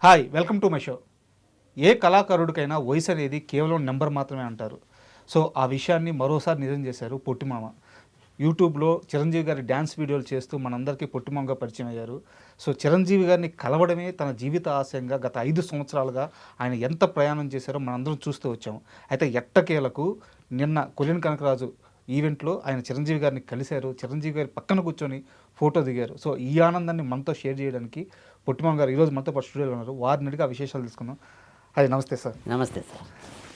Hi welcome to my show. ఏ కళాకారుడికైనా వయసు అనేది కేవలం నెంబర్ మాత్రమే అంటారు. సో ఆ విషయాన్ని మరోసారి నిజం చేశారు పొట్టిమామ. యూట్యూబ్లో చిరంజీవి గారి డ్యాన్స్ వీడియోలు చేస్తూ మనందరికీ పొట్టిమామగా పరిచయం అయ్యారు. సో చిరంజీవి గారిని కలవడమే తన జీవిత ఆశయంగా గత 5 సంవత్సరాలుగా ఆయన ఎంత ప్రయాణం చేశారో మనందరం చూస్తూ వచ్చాము. అయితే ఎట్టకేలకు నిన్న కొలిన్ కనకరాజు ఈవెంట్లో ఆయన చిరంజీవి గారిని కలిశారు. చిరంజీవి గారి పక్కన కూర్చొని ఫోటో దిగారు. సో ఈ ఆనందాన్ని మనతో షేర్ చేయడానికి పొట్టిమామ గారు ఈరోజు మనతో పాటు స్టూడియోలో ఉన్నారు. వారిని అడిగి ఆ విశేషాలు తీసుకుందాం. అది నమస్తే సార్. నమస్తే సార్.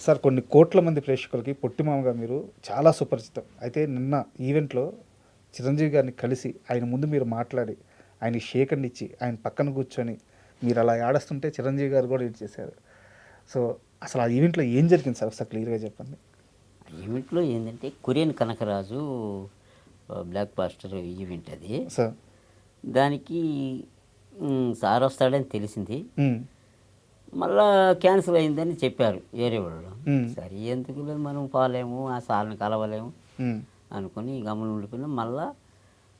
సార్ కొన్ని కోట్ల మంది ప్రేక్షకులకి పొట్టిమామగా మీరు చాలా సుపరిచితం. అయితే నిన్న ఈవెంట్లో చిరంజీవి గారిని కలిసి ఆయన ముందు మీరు మాట్లాడి ఆయనకి షేక్ హ్యాండ్ ఇచ్చి ఆయన పక్కన కూర్చొని మీరు అలా ఆడస్తుంటే చిరంజీవి గారు కూడా ఇది చేశారు. సో అసలు ఆ ఈవెంట్లో ఏం జరిగింది సార్ ఒకసారి క్లియర్గా చెప్పండి. ఈవెంట్లో ఏంటంటే Korean Kanakaraju blockbuster event అది. సార్ దానికి సార్ వస్తాడని తెలిసింది. మళ్ళా క్యాన్సిల్ అయిందని చెప్పారు వేరే వాళ్ళు. సరే ఎందుకు లేదు మనం పోలేము, ఆ సార్ని కలవలేము అనుకుని గమనం ఉండిపోయినా. మళ్ళా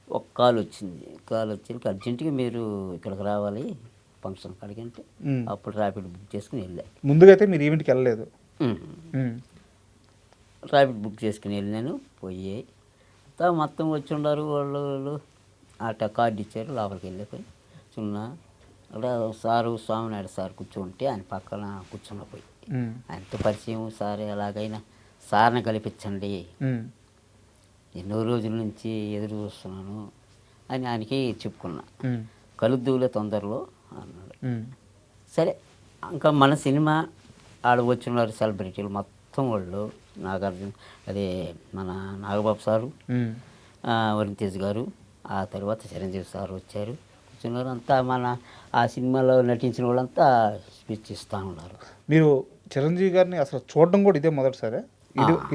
ఒక కాల్ వచ్చింది. కాల్ వచ్చి అర్జెంటుగా మీరు ఇక్కడికి రావాలి ఫంక్షన్ కాడికి అంటే అప్పుడు ర్యాపిడ్ బుక్ చేసుకుని వెళ్ళా. ముందుగా అయితే మీరు ఈవెంట్కి వెళ్ళలేదు. ర్యాపిడ్ బుక్ చేసుకుని వెళ్ళాను. పోయి మొత్తం వచ్చి ఉన్నారు వాళ్ళు. అట్ట కార్డు ఇచ్చారు. లోపలికి వెళ్ళిపోయి చిన్న అక్కడ సారు స్వామినాయుడు సార్ కూర్చుంటే ఆయన పక్కన కూర్చున్న పోయి ఆయనతో పరిచయం. సార్ ఎలాగైనా సార్ని కల్పించండి, ఎన్నో రోజుల నుంచి ఎదురు చూస్తున్నాను అని ఆయనకి చెప్పుకున్నా. కలుద్దులే తొందరలో అన్నాడు. సరే ఇంకా మన సినిమా ఆడ వచ్చిన్నారు సెలబ్రిటీలు మొత్తం వాళ్ళు. నాగార్జున అదే మన నాగబాబు సారు, వరుణ్ తేజ్ గారు, ఆ తర్వాత చిరంజీవి సార్ వచ్చారు కూర్చున్నారు. అంతా మన ఆ సినిమాలో నటించిన వాళ్ళంతా స్పీచ్ ఇస్తూ ఉన్నారు. మీరు చిరంజీవి గారిని అసలు చూడడం కూడా ఇదే మొదటిసారి?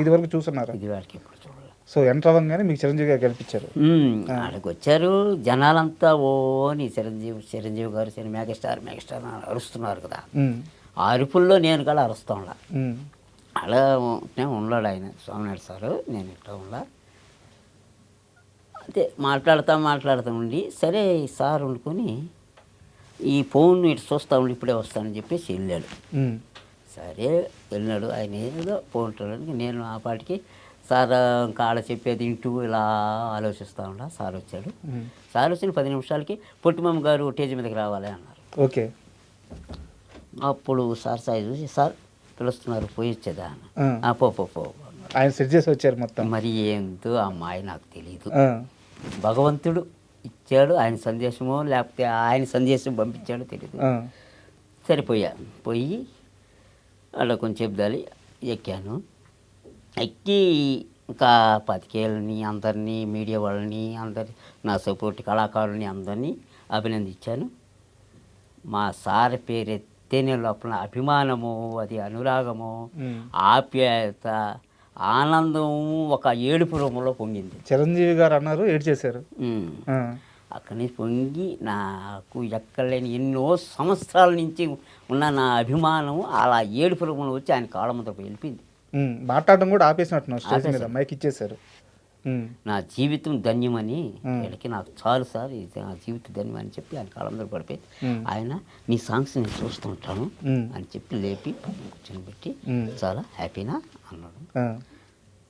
ఇది వరకు చూస్తున్నారు? ఇది వాడికి ఎప్పుడు చూడాలి. సో ఎంటర్ అవ్వగానే మీకు చిరంజీవి గారు కల్పించారు. ఆడికి వచ్చారు జనాలంతా. ఓని చిరంజీవి గారు మెగాస్టార్ మెగాస్టార్ అని అరుస్తున్నారు కదా. ఆ అరుపుల్లో నేను కూడా అరుస్తూ ఉన్నా. అలా ఉన్నాడు ఆయన స్వామినాయుడు సారు. నేను ఇట్లా ఉన్నా అంతే మాట్లాడుతూ ఉండి సరే సార్ వండుకొని ఈ ఫోన్ ఇటు చూస్తూ ఉండి ఇప్పుడే వస్తానని చెప్పేసి వెళ్ళాడు. సరే వెళ్ళినాడు. ఆయన ఏదో ఫోన్ నేను ఆ పాటికి సార్ ఇంకా ఆడ చెప్పేది ఇంటూ ఇలా ఆలోచిస్తూ ఉన్నా. సార్ వచ్చాడు. సార్ వచ్చిన 10 నిమిషాలకి పొట్టిమామ గారు స్టేజ్ మీదకి రావాలి అన్నారు. ఓకే. అప్పుడు సార్ సాయి చూసి సార్ పిలుస్తున్నారు పోయి వచ్చేదా అని. పో ఆయన సెట్ చేసి వచ్చారు మొత్తం. మరి ఏందో అమ్మాయి నాకు తెలియదు. భగవంతుడు ఇచ్చాడు ఆయన సందేశమో లేకపోతే ఆయన సందేశం పంపించాడో తెలియదు. సరిపోయా పోయి అలా కొంచెం చెప్దాలి ఎక్కాను. ఎక్కి ఇంకా పతికేళ్ళని అందరినీ మీడియా వాళ్ళని అందరి నా సపోర్ట్ కళాకారులని అందరినీ అభినందించాను. మా సార్ పేరు ఎత్తేనే లోపల అభిమానము, అది అనురాగము, ఆప్యాయత, ఆనందం ఒక ఏడుపు రూపంలో పొంగింది. చిరంజీవి గారు అన్నారు ఏడు చేశారు. అక్కడి నుంచి పొంగి నాకు ఎక్కడలేని ఎన్నో సంవత్సరాల నుంచి ఉన్న నా అభిమానం అలా ఏడుపు రూపంలో వచ్చి ఆయన కాళ్ళ ముందు వెళ్ళిపోయింది. మాట్లాడడం కూడా ఆపేసినట్టున్నారు. స్టేజ్ మీద మైక్ ఇచ్చేశారు. నా జీవితం ధన్యమని వీళ్ళకి నాకు చాలు సార్, ఇది నా జీవితం ధన్యం అని చెప్పి ఆయన కాళ్ళ ముందు పడిపోయి ఆయన నీ సాంగ్స్ నేను చూస్తూ ఉంటాను అని చెప్పి లేపి కూర్చొని పెట్టి చాలా హ్యాపీనా అన్నాడు.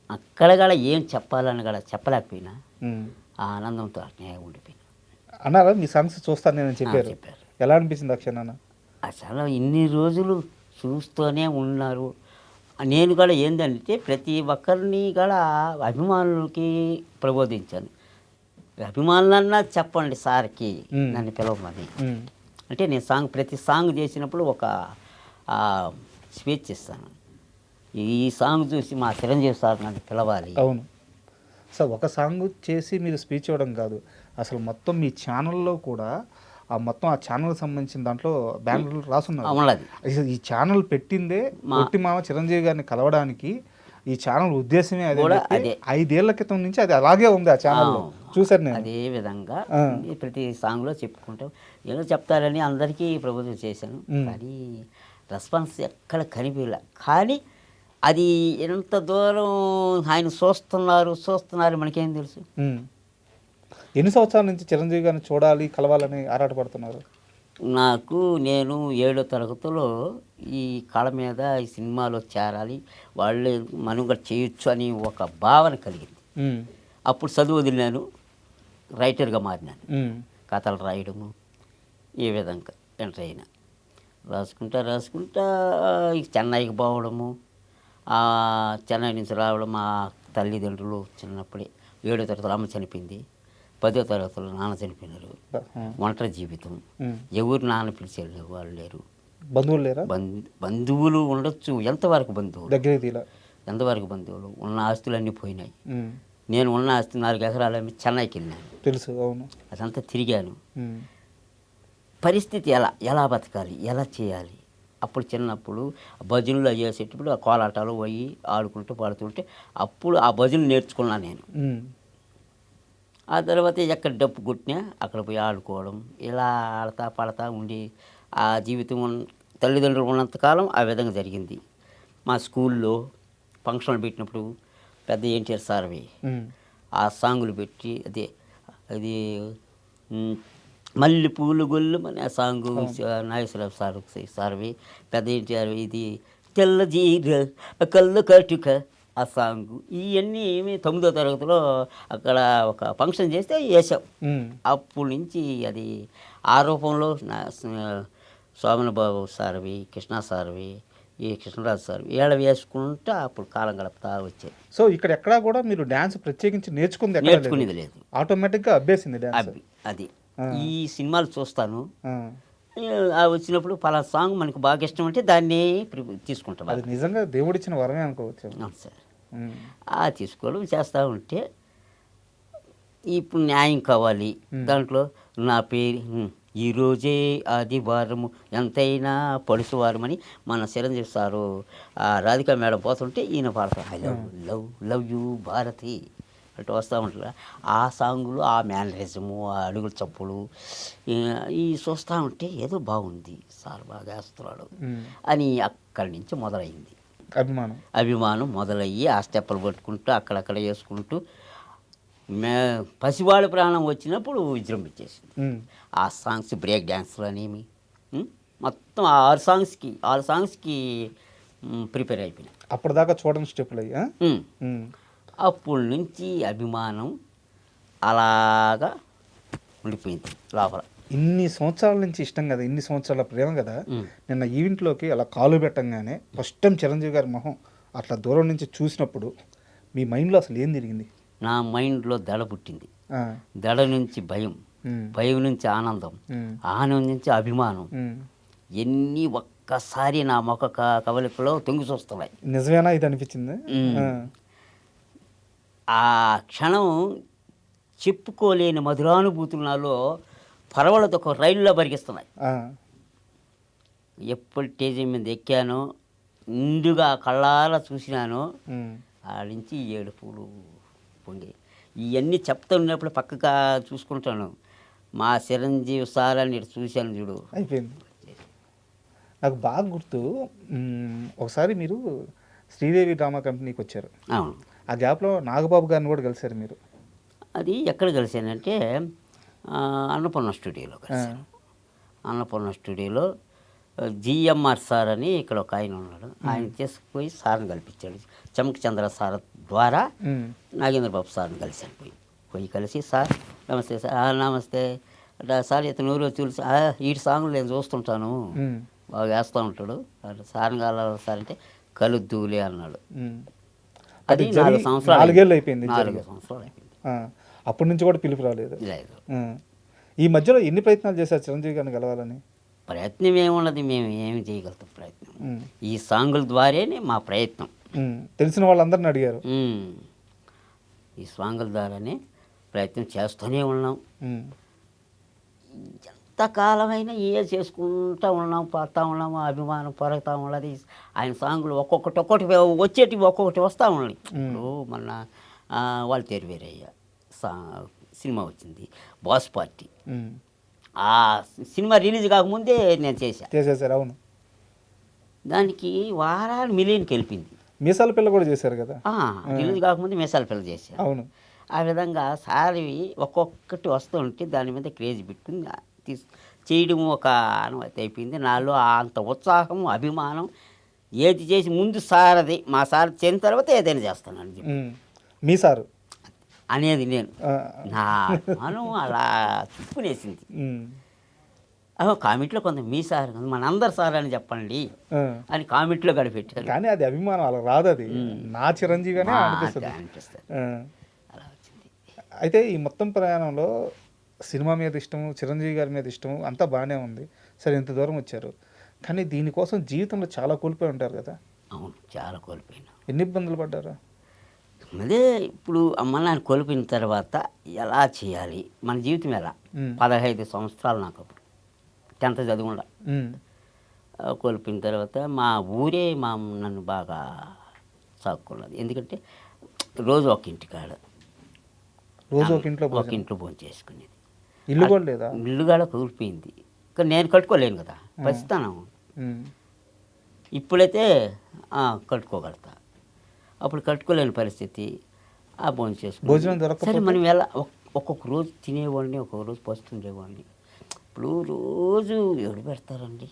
అక్కడ కూడా ఏం చెప్పాలని కూడా చెప్పలేకపోయినా ఆ ఆనందంతో అట్నే ఉండిపోయినా. అన్నారా మీ సాంగ్స్ చూస్తాను నేను చెప్పారు? ఎలా అనిపించింది అక్షణ? అసలు ఇన్ని రోజులు చూస్తూనే ఉన్నారు. నేను కూడా ఏంటంటే ప్రతి ఒక్కరిని కూడా అభిమానులకి ప్రబోధించాను. అభిమానులన్నా చెప్పండి సార్కి నన్ను పిలవమని. అంటే నేను ప్రతి సాంగ్ చేసినప్పుడు ఒక స్పీచ్ ఇస్తాను. ఈ సాంగ్ చూసి మా చిరంజీవి సార్ నన్ను పిలవాలి. అవును సార్. ఒక సాంగ్ చేసి మీరు స్పీచ్ ఇవ్వడం కాదు, అసలు మొత్తం మీ ఛానల్లో కూడా మొత్తం ఆ ఛానల్ సంబంధించిన దాంట్లో బ్యానర్లు రాసున్నారు. ఈ ఛానల్ పెట్టిందే పొట్టిమామ చిరంజీవి గారిని కలవడానికి. ఈ ఛానల్ ఉద్దేశమే అదే. 5 ఏళ్ల క్రితం నుంచి అది అలాగే ఉంది ఆ ఛానల్లో. చూసారు నేను. అదే విధంగా ప్రతి సాంగ్లో చెప్పుకుంటాం. ఏదో చెప్తారని అందరికీ ప్రపోజల్ చేశాను. కానీ రెస్పాన్స్ ఎక్కడ కనిపించలే. కానీ అది ఎంత దూరం ఆయన చూస్తున్నారు మనకేం తెలుసు. ఎన్ని సంవత్సరాల నుంచి చిరంజీవి గారిని చూడాలి కలవాలని ఆరాటపడుతున్నారు? నేను 7వ తరగతిలో ఈ కళ మీద ఈ సినిమాలో చేరాలి, వాళ్ళే మనుగడ చేయొచ్చు అని ఒక భావన కలిగింది. ఉమ్, అప్పుడు చదువు వదిలినాను, రైటర్గా మారినాను. ఉమ్, కథలు రాయడము ఈ విధంగా ఎంటర్ అయినా. రాసుకుంటా ఈ చెన్నైకి పోవడము, చెన్నై నుంచి రావడం. మా తల్లిదండ్రులు చిన్నప్పుడే 7వ తరగతిలో అమ్మ చనిపోయింది, 10వ తరగతిలో నాన్న చనిపోయినారు. ఒంటరి జీవితం, ఉమ్. ఎవరు నాన్న పిలిచే వాళ్ళు లేరు. బంధువులు లేరా? బంధువులు ఉండొచ్చు, ఎంతవరకు బంధువులు, దగ్గర తీలా. ఎంతవరకు బంధువులు. ఉన్న ఆస్తులన్నీ పోయినాయి. ఉమ్, నేను ఉన్న ఆస్తి 4 ఎకరాలు అమ్మి చెన్నైకి వెళ్ళాను. తెలుసు, అవును. అదంతా తిరిగాను. ఉమ్, పరిస్థితి ఎలా బతకాలి, ఎలా చేయాలి. అప్పుడు చిన్నప్పుడు భజనలు అవి చేసేటప్పుడు ఆ కోలాటాలు పోయి ఆడుకుంటూ పాడుతుంటే అప్పుడు ఆ భజనలు నేర్చుకున్నాను నేను. ఉమ్, ఆ తర్వాత ఎక్కడ డప్పు కొట్టినా అక్కడ పోయి ఆడుకోవడం, ఇలా ఆడతా పాడతా ఉండి ఆ జీవితం తల్లిదండ్రులు ఉన్నంతకాలం ఆ విధంగా జరిగింది. మా స్కూల్లో ఫంక్షన్లు పెట్టినప్పుడు పెద్ద ఎన్టీఆర్ సార్వి ఉమ్, ఆ సాంగులు పెట్టి అది మల్లె పూలు గొల్లు అనే ఆ సాంగు నాగేశ్వరరావు సార్వి, పెద్ద ఎన్టీఆర్ ఇది తెల్ల జీర కళ్ళు కటుక ఆ సాంగు. ఇవన్నీ 9వ తరగతిలో అక్కడ ఒక ఫంక్షన్ చేస్తే వేసాం. ఉమ్, అప్పటి నుంచి అది ఆ రూపంలో సోమన బాబు సార్వి, కృష్ణ సార్వి, ఈ కృష్ణరాజు సార్వి వీళ్ళ వేసుకుంటా అప్పుడు కాలం గడుపుతా వచ్చేది. సో ఇక్కడ ఎక్కడా కూడా మీరు డ్యాన్స్ ప్రత్యేకించి నేర్చుకునేది లేదు, ఆటోమేటిక్గా అభ్యసింది డ్యాన్స్. అది ఈ సినిమాలు చూస్తాను, ఆ, వచ్చినప్పుడు పలానా సాంగ్ మనకు బాగా ఇష్టం అంటే దాన్ని తీసుకుంటాం. అది నిజంగా దేవుడిచ్చిన వరమే అనుకోవచ్చు. అవును సార్. ఉమ్, తీసుకోవడం చేస్తూ ఉంటే ఇప్పుడు న్యాయం కావాలి. దాంట్లో నా పేరు ఈరోజే ఆదివారము ఎంతైనా పడుసువారం అని మన చిరంజీవి సారు రాధికా మేడం పోతుంటే ఈయన పాడతారు, I love love love you Bharathi అటు వస్తూ ఉంటారు. ఆ సాంగులు, ఆ మేనరిజము, ఆ అడుగుల చప్పులు ఈ చూస్తూ ఉంటే ఏదో బాగుంది, సార్ బాగా వేస్తున్నాడు అని అక్కడి నుంచి మొదలైంది అభిమానం మొదలయ్యి ఆ స్టెప్పులు పట్టుకుంటూ అక్కడక్కడ వేసుకుంటూ పసివాడి ప్రాణం వచ్చినప్పుడు విజృంభించేసింది. ఆ సాంగ్స్ బ్రేక్ డ్యాన్స్లు అనేవి మొత్తం 6 సాంగ్స్కి ప్రిపేర్ అయిపోయినాయి. అప్పటిదాకా చూడండి స్టెప్పులు అయ్యి. అప్పటి నుంచి అభిమానం అలాగా ఉండిపోయింది లోపల. ఇన్ని సంవత్సరాల నుంచి ఇష్టం కదా, ఇన్ని సంవత్సరాల ప్రేమ కదా. నిన్న ఈవెంట్లోకి అలా కాలు పెట్టంగానే ఫస్ట్ టైం చిరంజీవి గారి మొహం అట్లా దూరం నుంచి చూసినప్పుడు మీ మైండ్లో అసలు ఏం జరిగింది? నా మైండ్లో దడ పుట్టింది. దడ నుంచి భయం, భయం నుంచి ఆనందం, ఆనందం నుంచి అభిమానం. ఎన్ని ఒక్కసారి నా ముఖ కవలికలో తొంగి చూస్తున్నాయి. నిజమేనా ఇది అనిపించింది? ఆ క్షణం చెప్పుకోలేని మధురానుభూతులు నాలో పరవలతో ఒక రైల్లో పరిగిస్తున్నాయి. ఎప్పుడు స్టేజీ మీద ఎక్కానో, నిండుగా కళ్ళారా చూసినానో, ఆడించి ఏడుపులు పొంగి. ఇవన్నీ చెప్తా ఉన్నప్పుడు పక్కగా చూసుకుంటాను. మా చిరంజీవి సార్ అని చూశాను చూడు, అయిపోయింది. నాకు బాగా గుర్తు, ఒకసారి మీరు శ్రీదేవి డ్రామా కంపెనీకి వచ్చారు. అవును. ఆ గ్యాప్లో నాగబాబు గారిని కూడా కలిశారు మీరు. అది ఎక్కడ కలిశానంటే అన్నపూర్ణ స్టూడియోలో కలిశాను. అన్నపూర్ణ స్టూడియోలో జిఎంఆర్ సార్ అని ఇక్కడ ఒక ఆయన ఉన్నాడు. ఆయన తీసుకుపోయి సార్ని కల్పించాడు. చమక చంద్ర సార్ ద్వారా నాగేంద్రబాబు సార్ని కలిశాను. పోయి కలిసి, సార్ నమస్తే సార్, నమస్తే సార్, ఇతను ఊరు చూసి ఈ సాంగ్లు నేను చూస్తుంటాను, బాగా వేస్తూ ఉంటాడు, సార్ని కావాలి సార్ అంటే కలుద్దులే అన్నాడు. అది 4 సంవత్సరాలు అయిపోయింది. అప్పటి నుంచి కూడా పిలుపు రాలేదు. ఈ మధ్యలో ఎన్ని ప్రయత్నాలు చేశారు చిరంజీవి గారిని కలవాలని? ప్రయత్నం ఏమున్నది, మేము ఏమి చేయగలుగుతాం ప్రయత్నం. ఈ సాంగుల ద్వారానే మా ప్రయత్నం. తెలిసిన వాళ్ళందరిని అడిగారు. ఈ సాంగుల ద్వారానే ప్రయత్నం చేస్తూనే ఉన్నాం. ఎంతకాలమైనా చేసుకుంటూ ఉన్నాం, పాడుతూ ఉన్నాము, అభిమానం పెరుగుతూ ఉన్నది. ఆయన సాంగులు ఒక్కొక్కటి వచ్చేటివి ఒక్కొక్కటి వస్తూ ఉన్నాయి. ఇప్పుడు మొన్న వాళ్ళు తెరివేరయ్య సినిమా వచ్చింది, బాస్ పార్టీ. ఆ సినిమా రిలీజ్ కాకముందే నేను చేసేసారు. అవును. దానికి వారాలు మిలియన్కి వెళ్ళింది. మీసాల పిల్ల కూడా చేశారు కదా. రిలీజ్ కాకముందే మీసాల పిల్ల చేశారు. అవును. ఆ విధంగా సారివి ఒక్కొక్కటి వస్తూ ఉంటే దాని మీద క్రేజ్ పెట్టుకుని చేయడం ఒక అనుమతి అయిపోయింది నాలో అంత ఉత్సాహం అభిమానం ఏది చేసి ముందు సారది మా సార్ చేసిన తర్వాత ఏదైనా చేస్తానని చెప్పి మీ సారు అనేది నేను ఆ, నా అభిమానం అలా చుట్టుకునేసింది ఉమ్, కామెంట్లో కొంత మీ సార్ కాదు, మనందరు సార్ అని చెప్పండి ఆ. అని కామెంట్లో గడిపెట్టారు కానీ అది అభిమానం అలా రాదు, అది నా చిరంజీవిగానే అనిపిస్తుంది. అనిపిస్తుంది ఆ. అలా వచ్చింది. అయితే ఈ మొత్తం ప్రయాణంలో సినిమా మీద ఇష్టము, చిరంజీవి గారి మీద ఇష్టము అంతా బాగానే ఉంది. సరే ఇంత దూరం వచ్చారు, కానీ దీనికోసం జీవితంలో చాలా కోల్పోయి ఉంటారు కదా. అవును, చాలా కోల్పోయినా. ఎన్ని ఇబ్బందులు పడ్డారు? అదే ఇప్పుడు అమ్మ నాన్న కోల్పోయిన తర్వాత ఎలా చేయాలి మన జీవితం ఎలా. ఉమ్, 15 సంవత్సరాలు నాకు అప్పుడు 10th చదువుకుండా ఉమ్, కోల్పోయిన తర్వాత మా ఊరే నన్ను బాగా సాక్కున్నది. ఎందుకంటే రోజు ఒక ఇంటికాడ రోజు ఒక ఇంట్లో ఒక భోజనం. ఇంట్లో భోజనం చేసుకునేది. ఇల్లు కూడా లేదా? ఇల్లు కూడా కోల్పోయింది. కానీ నేను కట్టుకోలేను కదా, పసితనం. ఉమ్, ఇప్పుడైతే కట్టుకోగలుగుతా, అప్పుడు కట్టుకోలేని పరిస్థితి. ఆ భోజనం చేసుకుని భోజనం సరే దొరకకపోతే మనం ఎలా ఒక్కొక్క రోజు తినేవాడిని, ఒక్కొక్క రోజు పస్తుండేవాడిని. ఇప్పుడు రోజు ఎవరు పెడతారండి?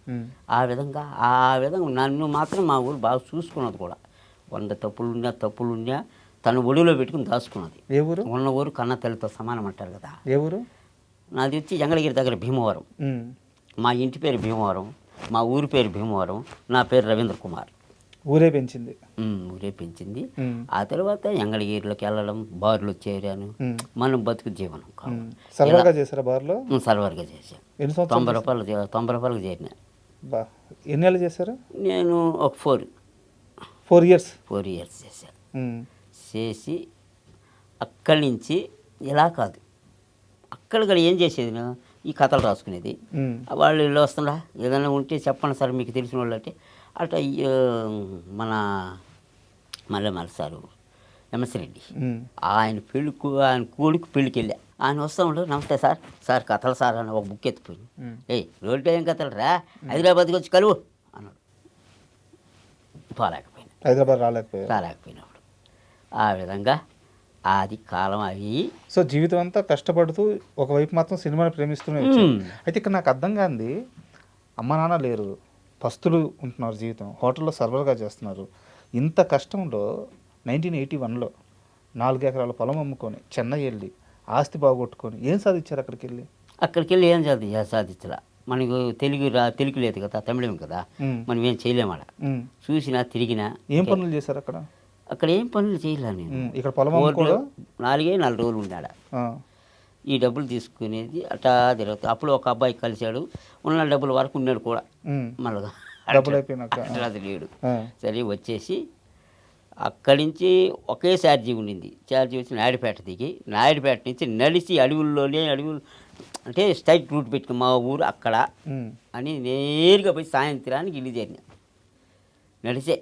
ఉమ్, ఆ విధంగా నన్ను మాత్రం మా ఊరు బాగా చూసుకున్నది కూడా. 100 తప్పులున్నా తను ఒడిలో పెట్టుకుని దాచుకున్నది. ఏ ఊరు? ఉన్న ఊరు కన్న తల్లితో సమానం అంటారు కదా. ఏ ఊరు? నాది వచ్చి జంగళగిరి దగ్గర భీమవరం. ఉమ్, మా ఇంటి పేరు భీమవరం, మా ఊరి పేరు భీమవరం, నా పేరు రవీంద్ర కుమార్. ఊరే పెంచింది. ఊరే పెంచింది. ఉమ్, ఆ తర్వాత ఎంగళగిరిలోకి వెళ్ళడం, బార్లో చేరాను. ఉమ్, మనం బతుకు జీవనం కావాలి. ఉమ్. సర్వర్గా చేశారా బార్లో? సర్వర్గా చేశాను. ఎన్ని సంవత్సరాలు? 90 రూపాయలకు చేరిన. బా, ఎన్నేళ్ళు చేశారు? నేను ఒక 4 years. 4 years చేశాను. ఉమ్, చేసి అక్కడి నుంచి ఇలా కాదు, అక్కడ ఏం చేసేది నేను ఈ కథలు రాసుకునేది. ఉమ్, వాళ్ళు ఇల్లు వస్తుందా ఏదైనా ఉంటే చెప్పండి సార్ మీకు తెలిసిన వాళ్ళు అంటే అట్లా మన మల్లెమల్ల సారు ఎంఎస్ రెడ్డి ఉమ్, ఆయన కొడుకు పెళ్ళికి వెళ్ళా. ఆయన వస్తూ ఉంటాడు, నమస్తే సార్, సార్ కథలు సార్ అని ఒక బుక్ ఎత్తిపోయి, ఉమ్. రోడ్డు ఏం కథలు రా, హైదరాబాద్కి వచ్చి కలువు అన్నాడు. హైదరాబాద్ రాలేకపోయారు. రాలేకపోయినప్పుడు ఆ విధంగా అది కాలం అవి. సో జీవితం అంతా కష్టపడుతూ ఒకవైపు మాత్రం సినిమాని ప్రేమిస్తూనే వచ్చారు. అయితే ఇక్కడ నాకు అర్థం కాంది, అమ్మ నాన్న లేరు, పస్తులు ఉంటున్నారు, జీవితం హోటల్లో సర్వర్గా చేస్తున్నారు. ఇంత కష్టంలో 1981లో 4 ఎకరాల పొలం అమ్ముకొని చెన్నై వెళ్ళి ఆస్తి బాగొట్టుకొని ఏం సాధించారు అక్కడికి వెళ్ళి? అక్కడికి వెళ్ళి ఏం సాధించలా. మనకు తెలుగు లేదు కదా, తమిళం కదా, మనం ఏం చేయలేమాడ. చూసినా తిరిగినా ఏం పనులు చేశారు అక్కడ? అక్కడ ఏం పనులు చేయలే నేను. ఇక్కడ పొలం అమ్ముకోవడం 4 రోజులు ఉన్నాడా. ఈ డబ్బులు తీసుకునేది అట్టా తిరుగుతా. అప్పుడు ఒక అబ్బాయి కలిశాడు, ఉన్న డబ్బుల వరకు ఉన్నాడు కూడా. మళ్ళీ డబ్బులు అయిపోయినాక అది లేడు. సరే వచ్చేసి అక్కడి నుంచి ఒకే ఛార్జీ ఉండింది. ఛార్జీ వచ్చి నాయుడుపేట దిగి, నాయుడుపేట నుంచి నడిచి అడవులు అంటే స్ట్రైట్ రూట్ పెట్టుకుని మా ఊరు అక్కడ అని నేరుగా పోయి సాయంత్రానికి ఇల్లు చేరిన. నడిచే.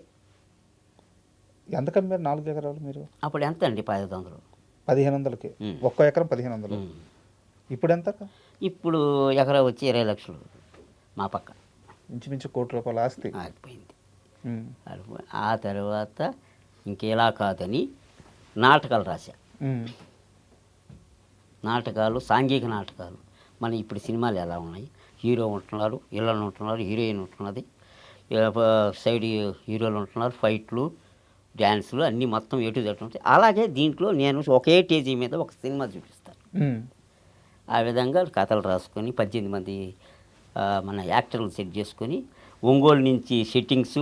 ఎంత కమ్మారు 4 ఎకరాలు మీరు? అప్పుడు ఎంత అండి? 1500. 1500కి ఒక్క ఎకరం 1500. ఇప్పుడు ఎంత? ఇప్పుడు ఎకరా వచ్చి 20 లక్షలు మా పక్క. ఇంచుమించు ₹1,00,00,000 ఆస్తి ఆగిపోయింది. ఆ తర్వాత ఇంకెలా కాదని నాటకాలు రాశా. నాటకాలు, సాంఘిక నాటకాలు. మన ఇప్పుడు సినిమాలు ఎలా ఉన్నాయి, హీరో ఉంటున్నారు, ఇళ్ళను ఉంటున్నారు, హీరోయిన్ ఉంటున్నది, సైడ్ హీరోలు ఉంటున్నారు, ఫైట్లు, డ్యాన్సులు అన్నీ మొత్తం ఎటు జట్టు ఉంటాయి. అలాగే దీంట్లో నేను ఒకే టేజీ మీద ఒక సినిమా చూపిస్తాను. ఆ విధంగా కథలు రాసుకొని 18 మంది మన యాక్టర్లు సెట్ చేసుకొని, ఒంగోలు నుంచి సెట్టింగ్స్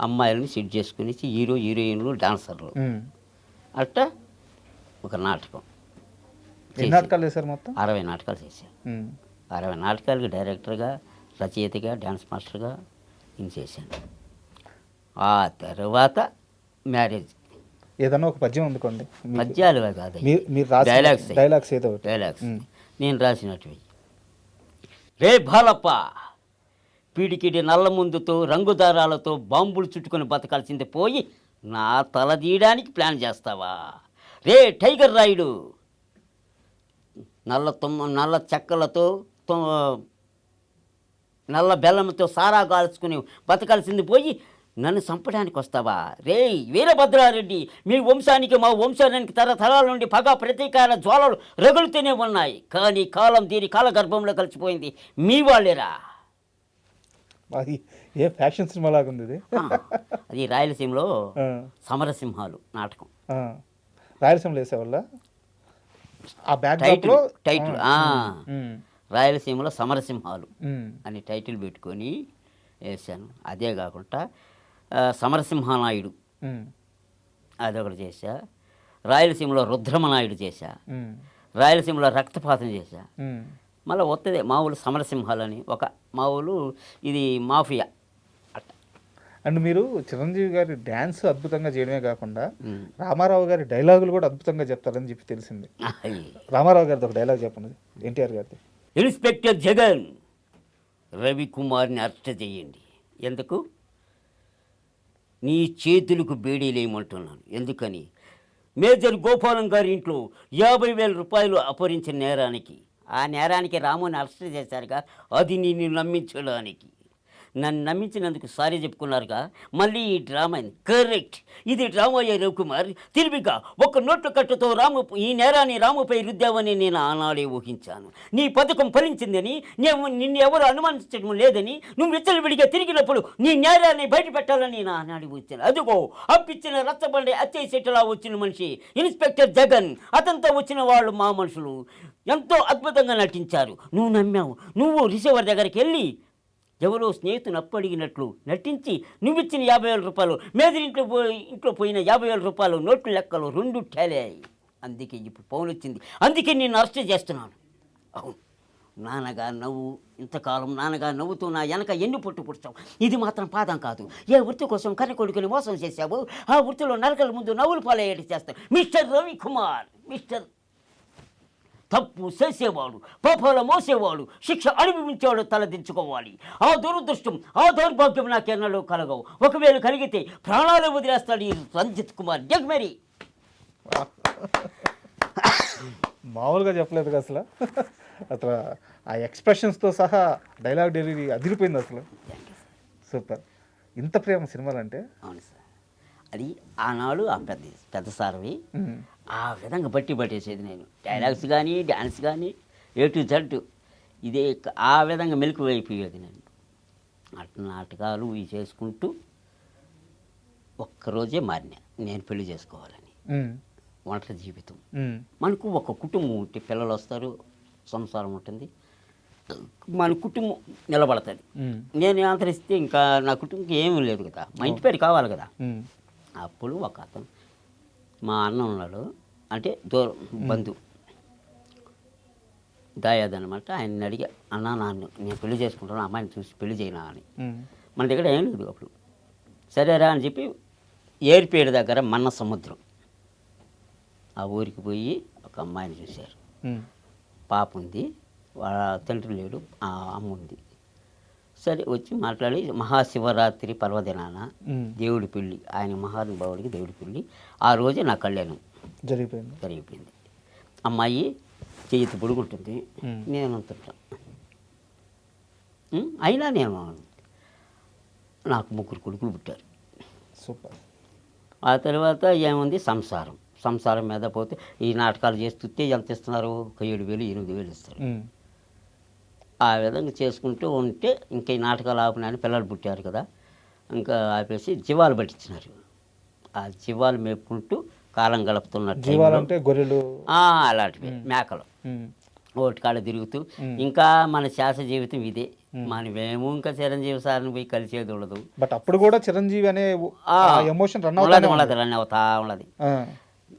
అమ్మాయిలని సెట్ చేసుకుని హీరో హీరోయిన్లు డాన్సర్లు అట్టా ఒక నాటకం. ఎన్ని నాటకాలు వేశారు మొత్తం? 60 నాటకాలు చేశాను. 60 నాటకాలకి డైరెక్టర్గా, రచయితగా, డ్యాన్స్ మాస్టర్గా నేను చేశాను. ఆ తర్వాత మ్యారేజ్. ఏదన్నా ఒక పద్యం అందుకోండి. పద్యాలు కాదు, డైలాగ్స్ ఏదో డైలాగ్స్ నేను రాసినట్టు. రే బాలప్ప, పీడికిడి నల్ల ముందుతో రంగుదారాలతో బాంబులు చుట్టుకొని బతకాల్సింది పోయి నా తల తీయడానికి ప్లాన్ చేస్తావా? రే టైగర్ రాయుడు, నల్ల చెక్కలతో నల్ల బెల్లంతో సారా కాల్చుకుని బతకాల్సింది పోయి నన్ను చంపడానికి వస్తావా? రేయ్ వీరభద్రారెడ్డి, మీ వంశానికి మా వంశానికి తరతరాల నుండి పగ ప్రతీకార జ్వాలలు రగులుతూనే ఉన్నాయి. కానీ కాలం దీని కాలగర్భంలో కలిసిపోయింది. మీ వాళ్ళేరా. అది ఏ ఫ్యాషన్ సినిమా లాగా ఉంది ఇది. అది రాయలసీమలో ఆ, సమరసింహాలు నాటకం. ఆ. రాయలసీమలో వేసేవాళ్ళ ఆ బ్యాక్ టైటిల్ టైటిల్ రాయలసీమలో సమరసింహాలు అని టైటిల్ పెట్టుకొని వేసాను. అదే కాకుండా సమరసింహనాయుడు అదొకటి చేశా. రాయలసీమలో రుద్రమనాయుడు చేశా. రాయలసీమలో రక్తపాతం చేశా. మళ్ళీ వస్తుంది మా ఊళ్ళు సమరసింహాలని మా ఊళ్ళు ఇది మాఫియా. అండ్ మీరు చిరంజీవి గారి డ్యాన్స్ అద్భుతంగా చేయడమే కాకుండా రామారావు గారి డైలాగులు కూడా అద్భుతంగా చెప్తారని చెప్పి తెలిసింది. రామారావు గారిది ఒక డైలాగ్ చెప్పండి, ఎన్టీఆర్ గారిది. ఇన్స్పెక్టర్ జగన్, రవికుమార్ని అరెస్ట్ చేయండి. ఎందుకు? నీ చేతులకు బేడీలేయమంటున్నాను. ఎందుకని? మేజర్ గోపాలం గారి ఇంట్లో 50,000 రూపాయలు అపహరించిన నేరానికి. ఆ నేరానికి రాముని అరెస్ట్ చేశారుగా, అది నిన్ను నమ్మించడానికి. నన్ను నమ్మించినందుకు సారీ చెప్పుకున్నారుగా. మళ్ళీ ఈ డ్రామా కరెక్ట్. ఇది డ్రామా అయ్యే రవికుమార్ తెలివిగా ఒక నోట్ల కట్టుతో ఈ నేరాన్ని రాముపై రుద్దామని నేను ఆనాడే ఊహించాను. నీ పథకం ఫలించిందని, నిన్ను ఎవరు అనుమానించడం లేదని నువ్వు విచ్చలవిడిగా తిరిగినప్పుడు నీ నేరాన్ని బయటపెట్టాలని నేను ఆనాడే ఊహించాను. అదుగో అప్పిచ్చిన రచ్చబండి అచ్చయ్య చెట్టులా వచ్చిన మనిషి ఇన్స్పెక్టర్ జగన్. అతనితో వచ్చిన వాళ్ళు మా మనుషులు ఎంతో అద్భుతంగా నటించారు. నువ్వు నమ్మావు. నువ్వు రిసీవర్ దగ్గరికి వెళ్ళి ఎవరో స్నేహితుని అప్పడిగినట్లు నటించి నువ్విచ్చిన 50,000 రూపాయలు మేదరి ఇంట్లో పోయిన 50,000 రూపాయలు నోట్ల లెక్కలు 2 టాలీ. అందుకే ఇప్పుడు ఫోన్ వచ్చింది. అందుకే నేను అరెస్ట్ చేస్తున్నాను. అవును, నాన్నగా నవ్వు. ఇంతకాలం నాన్నగా నవ్వుతూ నా వెనక ఎన్ని పొట్టు పుడతావు. ఇది మాత్రం పాదం కాదు. ఏ వృత్తి కోసం కన్న కొడుకుని మోసం చేశావు, ఆ వృత్తిలో నరకల ముందు నవ్వులు పాలయ్యేటి చేస్తావు. మిస్టర్ రవికుమార్, మిస్టర్ తప్పు చేసేవాడు, పాపాల మోసేవాడు, శిక్ష అనుభవించేవాడు తలదించుకోవాలి. ఆ దురదృష్టం, ఆ దౌర్భాగ్యం నాకెన్నడూ కలగవు. ఒకవేళ కలిగితే ప్రాణాలు వదిలేస్తాడు ఈ రంజిత్ కుమార్ జగ్మేరి. మామూలుగా చెప్పలేదు అసలు. అసలు ఆ ఎక్స్ప్రెషన్స్తో సహా డైలాగ్ డెలివరీ అదిరిపోయింది అసలు. సూపర్. ఇంత ప్రేమ సినిమాలంటే. అవును సార్, అది ఆనాడు ఆ పెద్ద సార్వి ఆ విధంగా పట్టేసేది నేను. డైలాగ్స్ కానీ డ్యాన్స్ కానీ A to Z ఇదే ఆ విధంగా మెలకు అయిపోయేది నేను. నాటకాలు ఇవి చేసుకుంటూ ఒక్కరోజే మారినా నేను పెళ్లి చేసుకోవాలని. ఒంటరి జీవితం. మనకు ఒక కుటుంబం ఉంటే పిల్లలు వస్తారు, సంసారం ఉంటుంది, మన కుటుంబం నిలబడుతుంది. నేను ఆంతరిస్తే ఇంకా నా కుటుంబంకి ఏమీ లేదు కదా, మా ఇంటి పేరు కావాలి కదా. అప్పుడు ఒక అతను మా అన్న ఉన్నాడు, అంటే దూరం బంధువు దాయాద్ అనమాట. ఆయన అడిగా, అన్న నేను పెళ్లి చేసుకుంటాను, అమ్మాయిని చూసి పెళ్లి చేయనా అని. మన దగ్గర ఏం లేదు అప్పుడు. సరేరా అని చెప్పి ఏర్పేడు దగ్గర మన్న సముద్రం ఆ ఊరికి పోయి ఒక అమ్మాయిని చూశారు. పాప ఉంది, వాళ్ళ తండ్రి లేడు, ఆ అమ్మ ఉంది. సరే వచ్చి మాట్లాడి మహాశివరాత్రి పర్వదినాన దేవుడి పెళ్ళి, ఆయన మహానుభావుడికి దేవుడి పెళ్ళి. ఆ రోజే నా కళ్యాణం జరిగిపోయింది. అమ్మాయి చేతి పొడుగుంటుంది, నేను అంతుంటా. అయినా నాకు 3 కొడుకులు పుట్టారు. సూపర్. ఆ తర్వాత ఏముంది, సంసారం మీద పోతే ఈ నాటకాలు చేస్తుంటే ఎంత ఇస్తున్నారు, 7,000 8,000 ఇస్తారు. ఆ విధంగా చేసుకుంటూ ఉంటే ఇంకా ఈ నాటకాలు ఆపినాయని పిల్లలు పుట్టారు కదా, ఇంకా ఆపేసి జీవాలు పట్టించినారు. ఆ జీవాలు మేపుకుంటూ కాలం గడుపుతున్నట్టు. అంటే గొర్రెలు అలాంటివి, మేకలు ఓటి కాడ తిరుగుతూ ఇంకా మన శాస జీవితం ఇదే. మనమేమో ఇంకా చిరంజీవి సార్ని పోయి కలిసేది ఉండదు. బట్ అప్పుడు కూడా చిరంజీవి అనే ఎమోషన్ రన్ అవుతా ఉన్నది.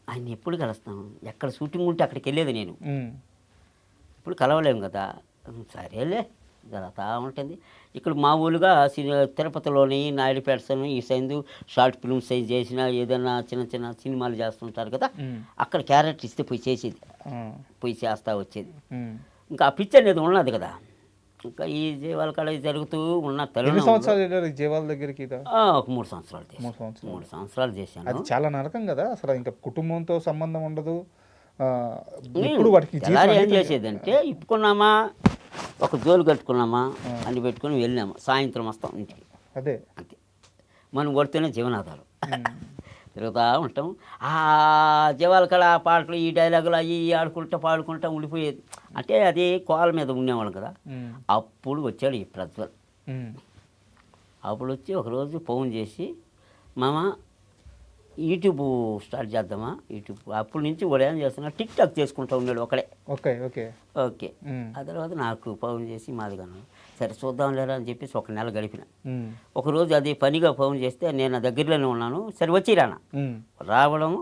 ఆయన ఎప్పుడు కలుస్తాం, ఎక్కడ షూటింగ్ ఉంటే అక్కడికి వెళ్ళేది నేను. ఇప్పుడు కలవలేము కదా, సరేలే జరుగుతూ ఉంటుంది. ఇక్కడ మామూలుగా తిరుపతిలోని నాయుడుపేటని ఈ సైందు షార్ట్ ఫిల్మ్స్ చేసిన ఏదైనా చిన్న సినిమాలు చేస్తుంటారు కదా, అక్కడ క్యారెక్టర్ ఇస్తే పోయి చేసేది, పోయి చేస్తూ వచ్చేది. ఇంకా ఆ పిక్చర్ అనేది ఉన్నది కదా. ఇంకా ఈ జీవాల కాడ జరుగుతూ ఉన్న జీవాల దగ్గరికి ఒక 3 సంవత్సరాలు చేశాను. అది చాలా నరకం కదా అసలు. ఇంకా కుటుంబంతో సంబంధం ఉండదు. ఏం చేసేదంటే, ఇప్పుకున్నామా ఒక జోలు కట్టుకున్నామా అని పెట్టుకుని వెళ్ళినామా, సాయంత్రం వస్తాం ఇంటికి. అదే అంతే. మనం కొడితేనే జీవనాధారం. తిరుగుతూ ఉంటాం. ఆ జీవాల కళ ఆ పాటలు ఈ డైలాగులు అవి ఆడుకుంటా పాడుకుంటా ఉండిపోయేది. అంటే అది కోల మీద ఉండేవాళ్ళం కదా. అప్పుడు వచ్చాడు ఈ ప్రజ్వల్. అప్పుడు వచ్చి ఒకరోజు ఫోన్ చేసి, మామ యూట్యూబ్ స్టార్ట్ చేద్దామా, యూట్యూబ్. అప్పటి నుంచి వాడు ఏం చేస్తున్నా టిక్ టాక్ చేసుకుంటూ ఉన్నాడు ఒకడే. Okay okay okay. ఆ తర్వాత నాకు ఫోన్ చేసి మాదిగాను సరే చూద్దాం లేరా అని చెప్పేసి ఒక నెల గడిపిన. ఒకరోజు అది పనిగా ఫోన్ చేస్తే నేను నా దగ్గరలోనే ఉన్నాను, సరే వచ్చి రానా రావడం.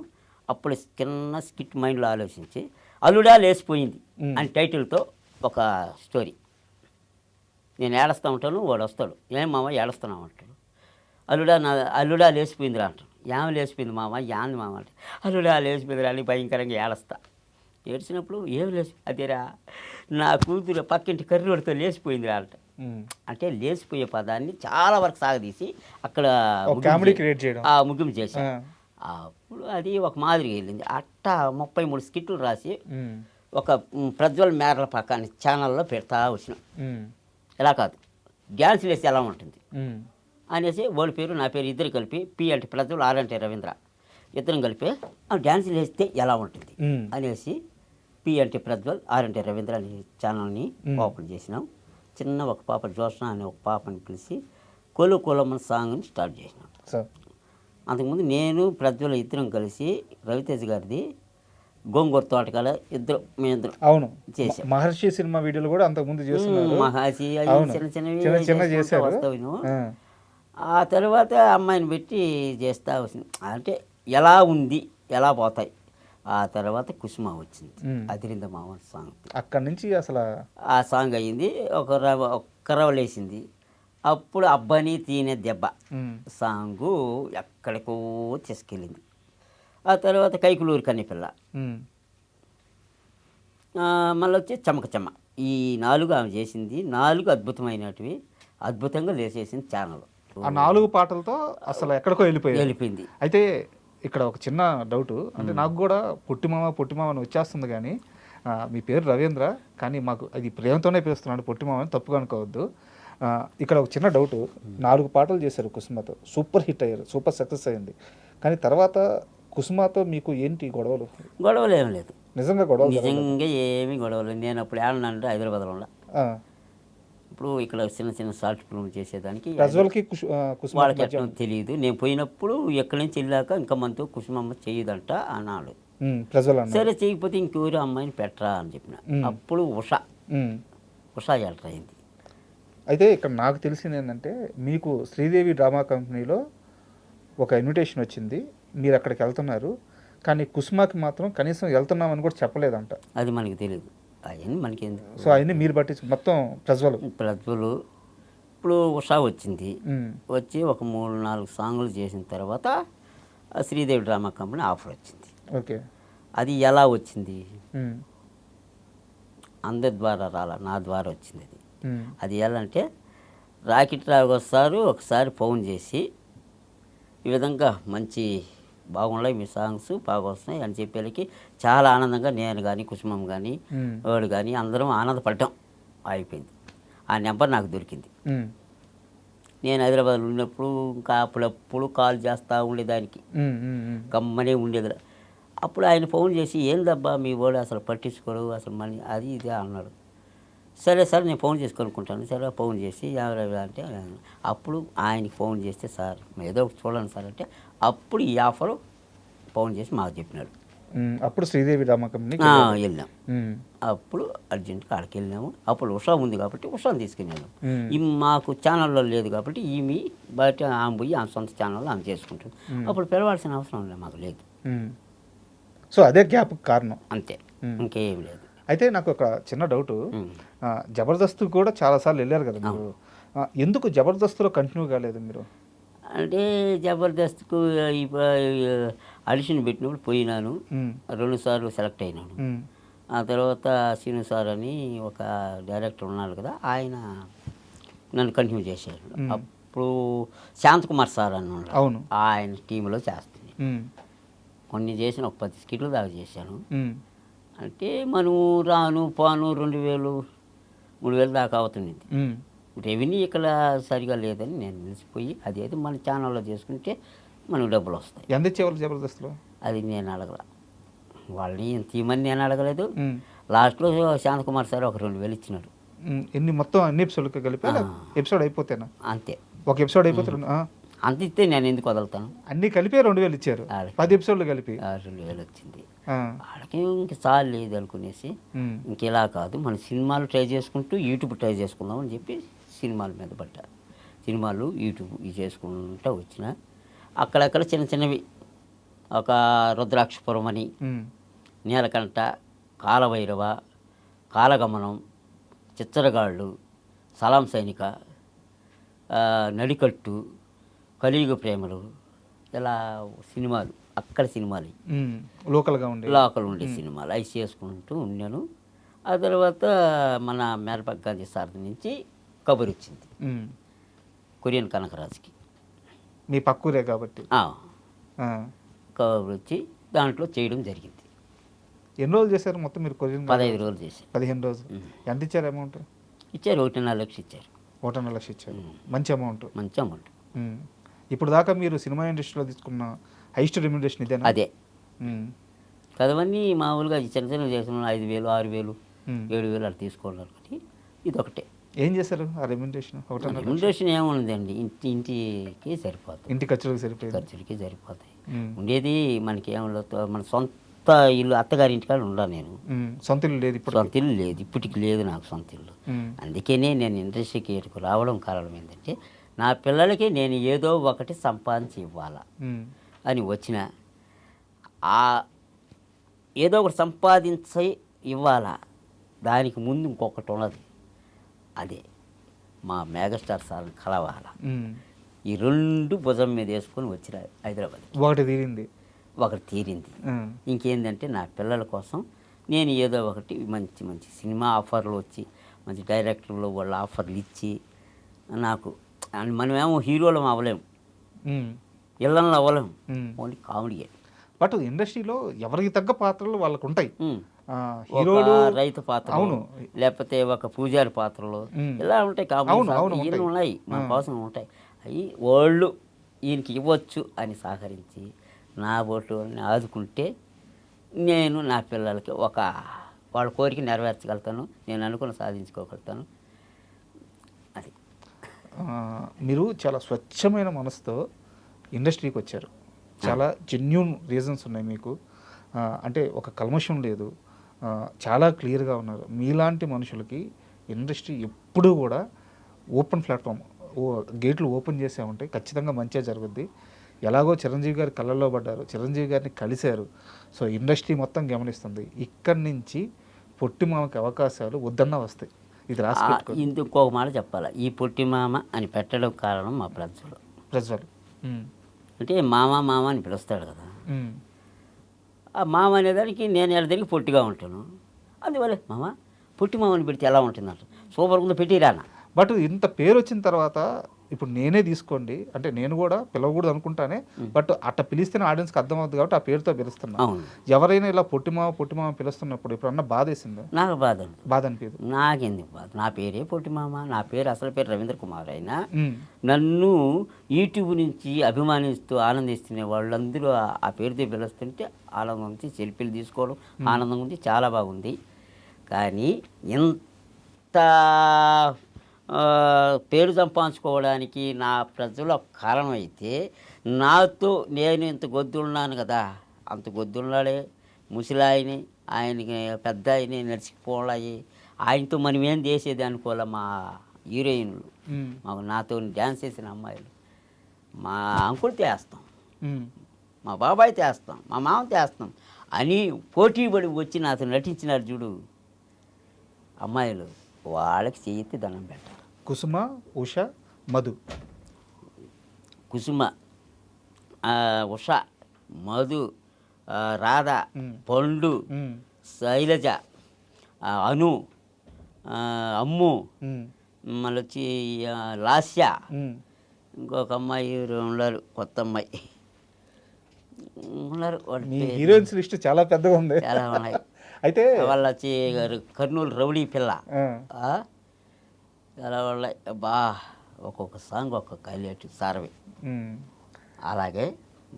అప్పుడు చిన్న స్కిట్ మైండ్లో ఆలోచించి అల్లుడా లేసిపోయింది అని టైటిల్తో ఒక స్టోరీ. నేను ఏడుస్తూ ఉంటాను, వాడు వస్తాడు, ఏం మామ ఏడుస్తున్నావు అంటాడు. అల్లుడా లేచిపోయిందిరా అంటాడు. ఏమి లేచిపోయింది మామ, యాంది మామ అంటే అల్లుడా లేచిపోయిందిరా అని భయంకరంగా ఏడుస్తా. ఏడ్చినప్పుడు ఏమి అదేరా నా కూతురు పక్కింటి కర్రీడితో లేచిపోయిందిరా అంట. అంటే లేచిపోయే పదాన్ని చాలా వరకు సాగదీసి అక్కడ ముగింపు చేశాను. అప్పుడు అది ఒక మాదిరిగా వెళ్ళింది. అట్టా 33 స్కిట్లు రాసి ఒక ప్రజ్వల్ మేరల పక్కన ఛానల్లో పెడతా వచ్చిన. ఎలా కాదు డ్యాన్స్ వేసి ఎలా ఉంటుంది అనేసి వాళ్ళ పేరు నా పేరు ఇద్దరు కలిపి పి అంటే ప్రజ్వల్, ఆర్ అంటే రవీంద్ర, ఇద్దరం కలిపి డ్యాన్సులు వేస్తే ఎలా ఉంటుంది అనేసి పి అంటే ప్రజ్వల్, ఆర్ అంటే రవీంద్ర అనే ఛానల్ని ఓపెన్ చేసినాం. చిన్న ఒక పాప జోష్న అనే ఒక పాపని పిలిచి కొలు కొలమ్మన్ సాంగ్ని స్టార్ట్ చేసినాం. అంతకుముందు నేను ప్రజ్వల్ ఇద్దరం కలిసి రవితేజ్ గారిది గోంగూర తోటకాల మేమిద్దరం అవును చేసాం. మహర్షి సినిమా వీడియోలు కూడా అంతకుముందు చేస్తున్నారు. మహర్షి చిన్న చిన్నవి వస్తావు. ఆ తర్వాత అమ్మాయిని పెట్టి చేస్తా వచ్చింది. అంటే ఎలా ఉంది ఎలా పోతాయి. ఆ తర్వాత కుసుమ వచ్చింది, అదిరింద మామ సాంగ్. అక్కడి నుంచి అసలు ఆ సాంగ్ అయ్యింది. ఒక కరవలేసింది. అప్పుడు అబ్బాని తీనే దెబ్బ సాంగు ఎక్కడికో తీసుకెళ్ళింది. ఆ తర్వాత కైకులూరు కన్నెపిల్ల, మళ్ళీ వచ్చి చెమ్మక చెమ్మ. ఈ 4 ఆమె చేసింది. 4 అద్భుతమైనటివి, అద్భుతంగా లేచేసింది ఛానల్. ఆ 4 పాటలతో అసలు ఎక్కడికో వెళ్ళిపోయింది. అయితే ఇక్కడ ఒక చిన్న డౌట్, అంటే నాకు కూడా పొట్టిమామ అని వచ్చేస్తుంది, కానీ మీ పేరు రవీంద్ర, కానీ మాకు అది ప్రేమతోనే పిలుస్తున్నాడు పొట్టిమామ అని తప్పుగా అనుకోవద్దు. ఇక్కడ ఒక చిన్న డౌట్, 4 పాటలు చేశారు కుసుమతో, సూపర్ హిట్ అయ్యారు, సూపర్ సక్సెస్ అయింది. కానీ తర్వాత కుసుమతో మీకు ఏంటి గొడవలు? గొడవలు ఏం లేదు, నిజంగా ఏమీ గొడవలు. నేను అప్పుడు ఏమన్నానంటే హైదరాబాద్లో ఉన్నా. ఇప్పుడు ఇక్కడ చిన్న చిన్న షార్ట్ ఫిల్మ్ చేసేదానికి వాళ్ళకి ఎట్లా తెలియదు. నేను పోయినప్పుడు ఎక్కడి నుంచి వెళ్ళాక ఇంకా మనతో కుసుమమ్మ చేయదంట అన్నాడు. సరే చేయకపోతే ఇంకెవరు అమ్మాయిని పెట్టరా అని చెప్పిన. అప్పుడు ఉషా ఎంటర్ అయింది. అయితే ఇక్కడ నాకు తెలిసింది ఏంటంటే, మీకు శ్రీదేవి డ్రామా కంపెనీలో ఒక ఇన్విటేషన్ వచ్చింది, మీరు అక్కడికి వెళ్తున్నారు, కానీ కుసుమకి మాత్రం కనీసం వెళ్తున్నామని కూడా చెప్పలేదంట. అది మనకి తెలియదు, అవన్నీ మనకి ఎందుకు. సో అవన్నీ మీరు పట్టించు మొత్తం ప్రజ్వల్. ఇప్పుడు ఉషా వచ్చింది. వచ్చి ఒక 3-4 సాంగులు చేసిన తర్వాత శ్రీదేవి డ్రామా కంపెనీ ఆఫర్ వచ్చింది. ఓకే, అది ఎలా వచ్చింది? అందరి ద్వారా రాలా, నా ద్వారా వచ్చింది. అది ఎలా అంటే, రాకెట్ రావు వస్తారు ఒకసారి ఫోన్ చేసి ఈ విధంగా మంచి బాగున్నాయి మీ సాంగ్స్ బాగా వస్తున్నాయి అని చెప్పేకి చాలా ఆనందంగా నేను కానీ కుసుమం కానీ వాడు కానీ అందరం ఆనందపడ్డాం. అయిపోయింది. ఆ నెంబర్ నాకు దొరికింది. నేను హైదరాబాద్లో ఉన్నప్పుడు ఇంకా అప్పుడప్పుడు కాల్ చేస్తూ ఉండేదానికి, గమ్మనే ఉండేది. అప్పుడు ఆయన ఫోన్ చేసి ఏందబ్బా మీ వాడు అసలు పట్టించుకోడు అసలు మనీ అది ఇది అన్నాడు. సరే సార్ నేను ఫోన్ చేసి కొనుక్కుంటాను. సరే ఫోన్ చేసి ఎవరెవరు అంటే అప్పుడు ఆయనకి ఫోన్ చేస్తే సార్ ఏదో ఒకటి చూడండి సార్ అంటే అప్పుడు ఈ ఆఫర్ ఫోన్ చేసి మాకు చెప్పినాడు. అప్పుడు శ్రీదేవి డ్రామా కంపెనీ వెళ్ళాం. అప్పుడు అర్జెంట్గా అక్కడికి వెళ్ళినాము. అప్పుడు ఉషా ఉంది కాబట్టి ఉషాని తీసుకెళ్ళాము. మాకు ఛానల్లో లేదు కాబట్టి ఈమె బయట ఆమె పోయి ఆమె సొంత ఛానల్లో ఆమె చేసుకుంటుంది. అప్పుడు పిలవాల్సిన అవసరం లేదు, మాకు లేదు. సో అదే గ్యాప్ కారణం, అంతే, ఇంకేం లేదు. అయితే నాకు ఒక చిన్న డౌటు, జబర్దస్త్ కూడా చాలాసార్లు వెళ్ళారు కదా మీరు, ఎందుకు జబర్దస్త్లో కంటిన్యూ కాలేదు మీరు? అంటే జబర్దస్త్కు ఆడిషన్ పెట్టినప్పుడు పోయినాను, 2 సార్లు సెలెక్ట్ అయినాను. ఆ తర్వాత శ్రీను సార్ అని ఒక డైరెక్టర్ ఉన్నాడు కదా, ఆయన నన్ను కంటిన్యూ చేశారు. అప్పుడు శాంతకుమార్ సార్ అని ఉన్నాడు, అవును, ఆయన టీంలో చేస్తుంది. కొన్ని చేసిన ఒక 10 స్కిట్లు దాకా చేశాను. అంటే మనం రాను పాను 2000-3000 దాకా అవుతుంది. రెవెన్యూ ఇక్కడ సరిగా లేదని నేను నిలిచిపోయి అదేదో మన ఛానల్లో చేసుకుంటే మనకు డబ్బులు వస్తాయి. ఎంత ఇచ్చేవాళ్ళు జబర్దస్త్లో? అది నేను అడగల, వాళ్ళని తీయమని నేను అడగలేదు. ఉమ్. లాస్ట్లో శాంతకుమార్ సార్ ఒక 2,000 ఇచ్చినాడు. ఎన్ని మొత్తం అన్ని ఎపిసోడ్కి కలిపి ఎపిసోడ్ అయిపోతేనా? అంతే, ఒక ఎపిసోడ్ అయిపోతే అంత ఇస్తే నేను ఎందుకు వదులుతాను? అన్ని కలిపి 2,000 ఇచ్చారు, 10 ఎపిసోడ్లు కలిపి 2,000 వచ్చింది. వాళ్ళకి ఇంక చాలు లేదు అనుకునేసి ఇంక ఇలా కాదు, మన సినిమాలు ట్రై చేసుకుంటూ యూట్యూబ్ ట్రై చేసుకుందాం అని చెప్పి సినిమాల మీద పడ్డా. సినిమాలు యూట్యూబ్ ఇవి చేసుకుంటూ వచ్చిన అక్కడక్కడ చిన్న చిన్నవి, ఒక రుద్రాక్షపురం అని, నీలకంఠ, కాలభైరవ, కాలగమనం, చిచ్చరగాళ్ళు, సలాం సైనిక, నడికట్టు, కలియుగ ప్రేమలు, ఇలా సినిమాలు అక్కడ సినిమాలు లోకల్ ఉండే సినిమాలు అవి చేసుకుంటూ ఉన్నాను. ఆ తర్వాత మన మేరపక్ గాంధీ సార్ నుంచి కబురు వచ్చింది కొరియన్ కనకరాజుకి, మీ పక్కూరే కాబట్టి కబురు వచ్చి దాంట్లో చేయడం జరిగింది. ఎన్ని రోజులు చేశారు మొత్తం మీరు కొరియన్? 15 రోజులు చేశారు. 15 రోజులు. ఎంత ఇచ్చారు అమౌంట్? ఇచ్చారు 1.5 లక్షలు ఇచ్చారు. 1.5 లక్షలు ఇచ్చారు, మంచి అమౌంట్. మంచి అమౌంట్. ఇప్పుడు దాకా మీరు సినిమా ఇండస్ట్రీలో తీసుకున్న హైయెస్ట్ రెమ్యునరేషన్ ఇదేనా? అదే. చదవన్నీ మామూలుగా చిన్న చిన్న చేసిన 5,000, 6,000, 7,000 అలా తీసుకోవాలి కానీ ఇదొకటే. ఏం చేశారు ఆ రెమ్యునరేషన్? రెమ్యునరేషన్ ఏముందండి, ఇంటికి సరిపోతుంది, ఇంటి ఖర్చులకి సరిపోతుంది, ఖర్చులకి సరిపోతాయి. ఉండేది మనకి ఏమవుతుంది, మన సొంత ఇల్లు అత్తగారి ఇంటికాడ ఉండా నేను. సొంత ఇల్లు లేదు ఇప్పుడు? సొంత ఇల్లు లేదు, ఇప్పటికి లేదు నాకు సొంత ఇల్లు. అందుకనే నేను ఇండస్ట్రీకి రావడం కారణం ఏంటంటే నా పిల్లలకి నేను ఏదో ఒకటి సంపాదించి ఇవ్వాలా అని వచ్చిన, ఏదో ఒకటి సంపాదించి ఇవ్వాలా, దానికి ముందు ఇంకొకటి ఉన్నది, అదే మా మెగాస్టార్ సార్ని కలవాలా. ఈ 2 భుజం మీద వేసుకొని వచ్చిన హైదరాబాద్. ఒకటి తీరింది. ఇంకేంటంటే నా పిల్లల కోసం నేను ఏదో ఒకటి మంచి మంచి సినిమా ఆఫర్లు వచ్చి, మంచి డైరెక్టర్లు వాళ్ళ ఆఫర్లు ఇచ్చి, నాకు మనమేమో హీరోలం అవ్వలేము, ఇళ్ళల్లో అవ్వలేము, ఓన్లీ కామెడీ. బట్ ఇండస్ట్రీలో ఎవరికి తగ్గ పాత్రలు వాళ్ళకు ఉంటాయి. హీరోలు రైతు పాత్ర, అవును, లేకపోతే ఒక పూజారి పాత్రలు ఇలా ఉంటాయి, కామెడీ ఉన్నాయి, మన కోసం ఉంటాయి. అవి వాళ్ళు ఈయనకి ఇవ్వచ్చు అని సహకరించి నా బోట్లని ఆదుకుంటే నేను నా పిల్లలకి వాళ్ళ కోరిక నెరవేర్చగలుగుతాను, నేను అనుకుని సాధించుకోగలుగుతాను. అది మీరు చాలా స్వచ్ఛమైన మనసుతో ఇండస్ట్రీకి వచ్చారు. చాలా జెన్యూన్ రీజన్స్ ఉన్నాయి మీకు, అంటే ఒక కల్మషం లేదు, చాలా క్లియర్గా ఉన్నారు. మీలాంటి మనుషులకి ఇండస్ట్రీ ఎప్పుడూ కూడా ఓపెన్ ప్లాట్ఫామ్, గేట్లు ఓపెన్ చేసే ఉంటాయి, ఖచ్చితంగా మంచిగా జరుగుద్ది. ఎలాగో చిరంజీవి గారి కళ్ళల్లో పడ్డారు, చిరంజీవి గారిని కలిశారు, సో ఇండస్ట్రీ మొత్తం గమనిస్తుంది. ఇక్కడి నుంచి పొట్టి మామకి అవకాశాలు వద్దన్నా వస్తాయి. ఇది రాసి ఇంకొక మాట చెప్పాలి, ఈ పొట్టి మామ అని పెట్టడం కారణం మా ప్రజ్వల్. అంటే మామ అని పిలుస్తాడు కదా, ఆ మామ అనేదానికి నేను ఎడదానికి పొట్టిగా ఉంటాను, అందువల్ల మామ పొట్టి మామని పెడితే ఎలా ఉంటుందంట, సూపర్ ఉందో పెట్టిరానా. బట్ ఇంత పేరు వచ్చిన తర్వాత ఇప్పుడు నేనే తీసుకోండి, అంటే నేను కూడా పిలవకూడదు అనుకుంటానే, బట్ అట్ట పిలిస్తేనే ఆడియన్స్కి అర్థమవుతుంది కాబట్టి ఆ పేరుతో పిలుస్తున్నా. ఎవరైనా ఇలా పొట్టిమామ పిలుస్తున్నప్పుడు ఇప్పుడు బాధ వేసిందా? నాకు బాధ అనిపించదు. నాకెందుకు బాధ, నా పేరే పొట్టిమామ, నా పేరు అసలు పేరు రవీంద్ర కుమార్. అయినా నన్ను యూట్యూబ్ నుంచి అభిమానిస్తూ ఆనందిస్తున్న వాళ్ళందరూ ఆ పేరుతో పిలుస్తుంటే ఆనందం ఉంది, సెల్ఫీలు తీసుకోవడం ఆనందం ఉంది, చాలా బాగుంది. కానీ ఇంత పేరు సంపాదించుకోవడానికి నా ప్రజలు కారణం అయితే, నాతో నేను ఇంత గొద్దున్నాను కదా, అంత గొద్దున్నాడే ముసలాయని, ఆయనకి పెద్ద ఆయనే నడిచిపోవాలి, ఆయనతో మనం ఏం చేసేది అనుకోలే. మా హీరోయిన్లు, నాతో డ్యాన్స్ చేసిన అమ్మాయిలు, మా అంకుల్ చేస్తాం, మా బాబాయ్ చేస్తాం, మా మామ చేస్తాం అని పోటీ పడి వచ్చి నాతో నటించినారు చూడు అమ్మాయిలు, వాళ్ళకి చేతి దండం పెట్టాలి. కుసుమ, ఉష, మధు. కుసుమ, ఉష, మధు, రాధ, పండు, శైలజ, అను, అమ్ము, మళ్ళీ వచ్చి లాస్య, ఇంకొక అమ్మాయి ఉన్నారు, కొత్త అమ్మాయి ఉన్నారు. హీరోయిన్స్ లిస్ట్ చాలా పెద్దగా ఉంది, చాలా ఉన్నాయి. అయితే వాళ్ళు వచ్చి కర్నూలు రౌడీ పిల్ల, చాలా వాళ్ళ బా ఒక్కొక్క సాంగ్ ఒక్కొక్క హైలైట్ సారవి. ఉమ్, అలాగే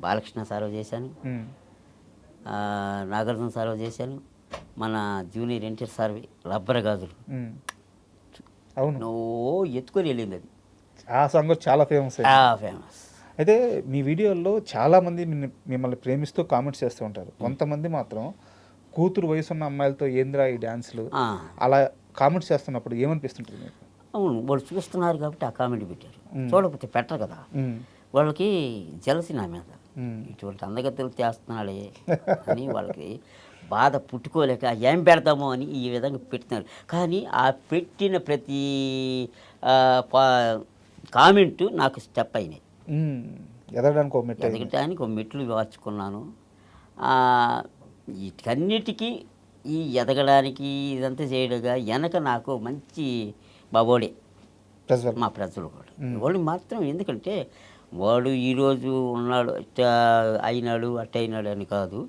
బాలకృష్ణ సారవ చేశాను, ఉమ్, నాగార్జున సారవ చేశాను, మన జూనియర్ ఎన్టీఆర్ సార్వి రబ్బర్ గాజులు ఉమ్. అవును, నువ్వు ఎత్తుకొని వెళ్ళింది అది ఆ సాంగ్ కూడా చాలా ఫేమస్. ఫేమస్. అయితే మీ వీడియోల్లో చాలామంది మిమ్మల్ని ప్రేమిస్తూ కామెంట్స్ చేస్తూ ఉంటారు. కొంతమంది మాత్రం కూతురు వయసున్న అమ్మాయిలతో ఏందిరా ఈ డ్యాన్స్లు అలా కామెంట్స్ చేస్తున్నప్పుడు ఏమనిపిస్తుంటుంది మీకు? అవును, వాళ్ళు చూస్తున్నారు కాబట్టి ఆ కామెంట్ పెట్టారు. ఉమ్. చూడకపోతే పెట్టరు కదా. ఉమ్, వాళ్ళకి జలసి నా మీద, ఉమ్, ఇటువంటి అందగత్తెలు చేస్తున్నాడే అని వాళ్ళకి బాధ పుట్టుకోలేక ఏం పెడతామో అని ఈ విధంగా పెడుతున్నారు. కానీ ఆ పెట్టిన ప్రతి కామెంటు నాకు స్టెప్ అయినాయి. ఉమ్. ఎదగడానికి ఒక మెట్టు అయింది. ఎదగటానికి ఒక మెట్లు మార్చుకున్నాను. వీటన్నిటికీ ఈ ఎదగడానికి ఇదంతా చేయడగా వెనక నాకు మంచి బాబోడే ప్రజ్వల్. మా ప్రజలు కూడా. వాళ్ళు మాత్రం ఎందుకంటే వాడు ఈరోజు ఉన్నాడు అయినాడు అయినాడు అని కాదు,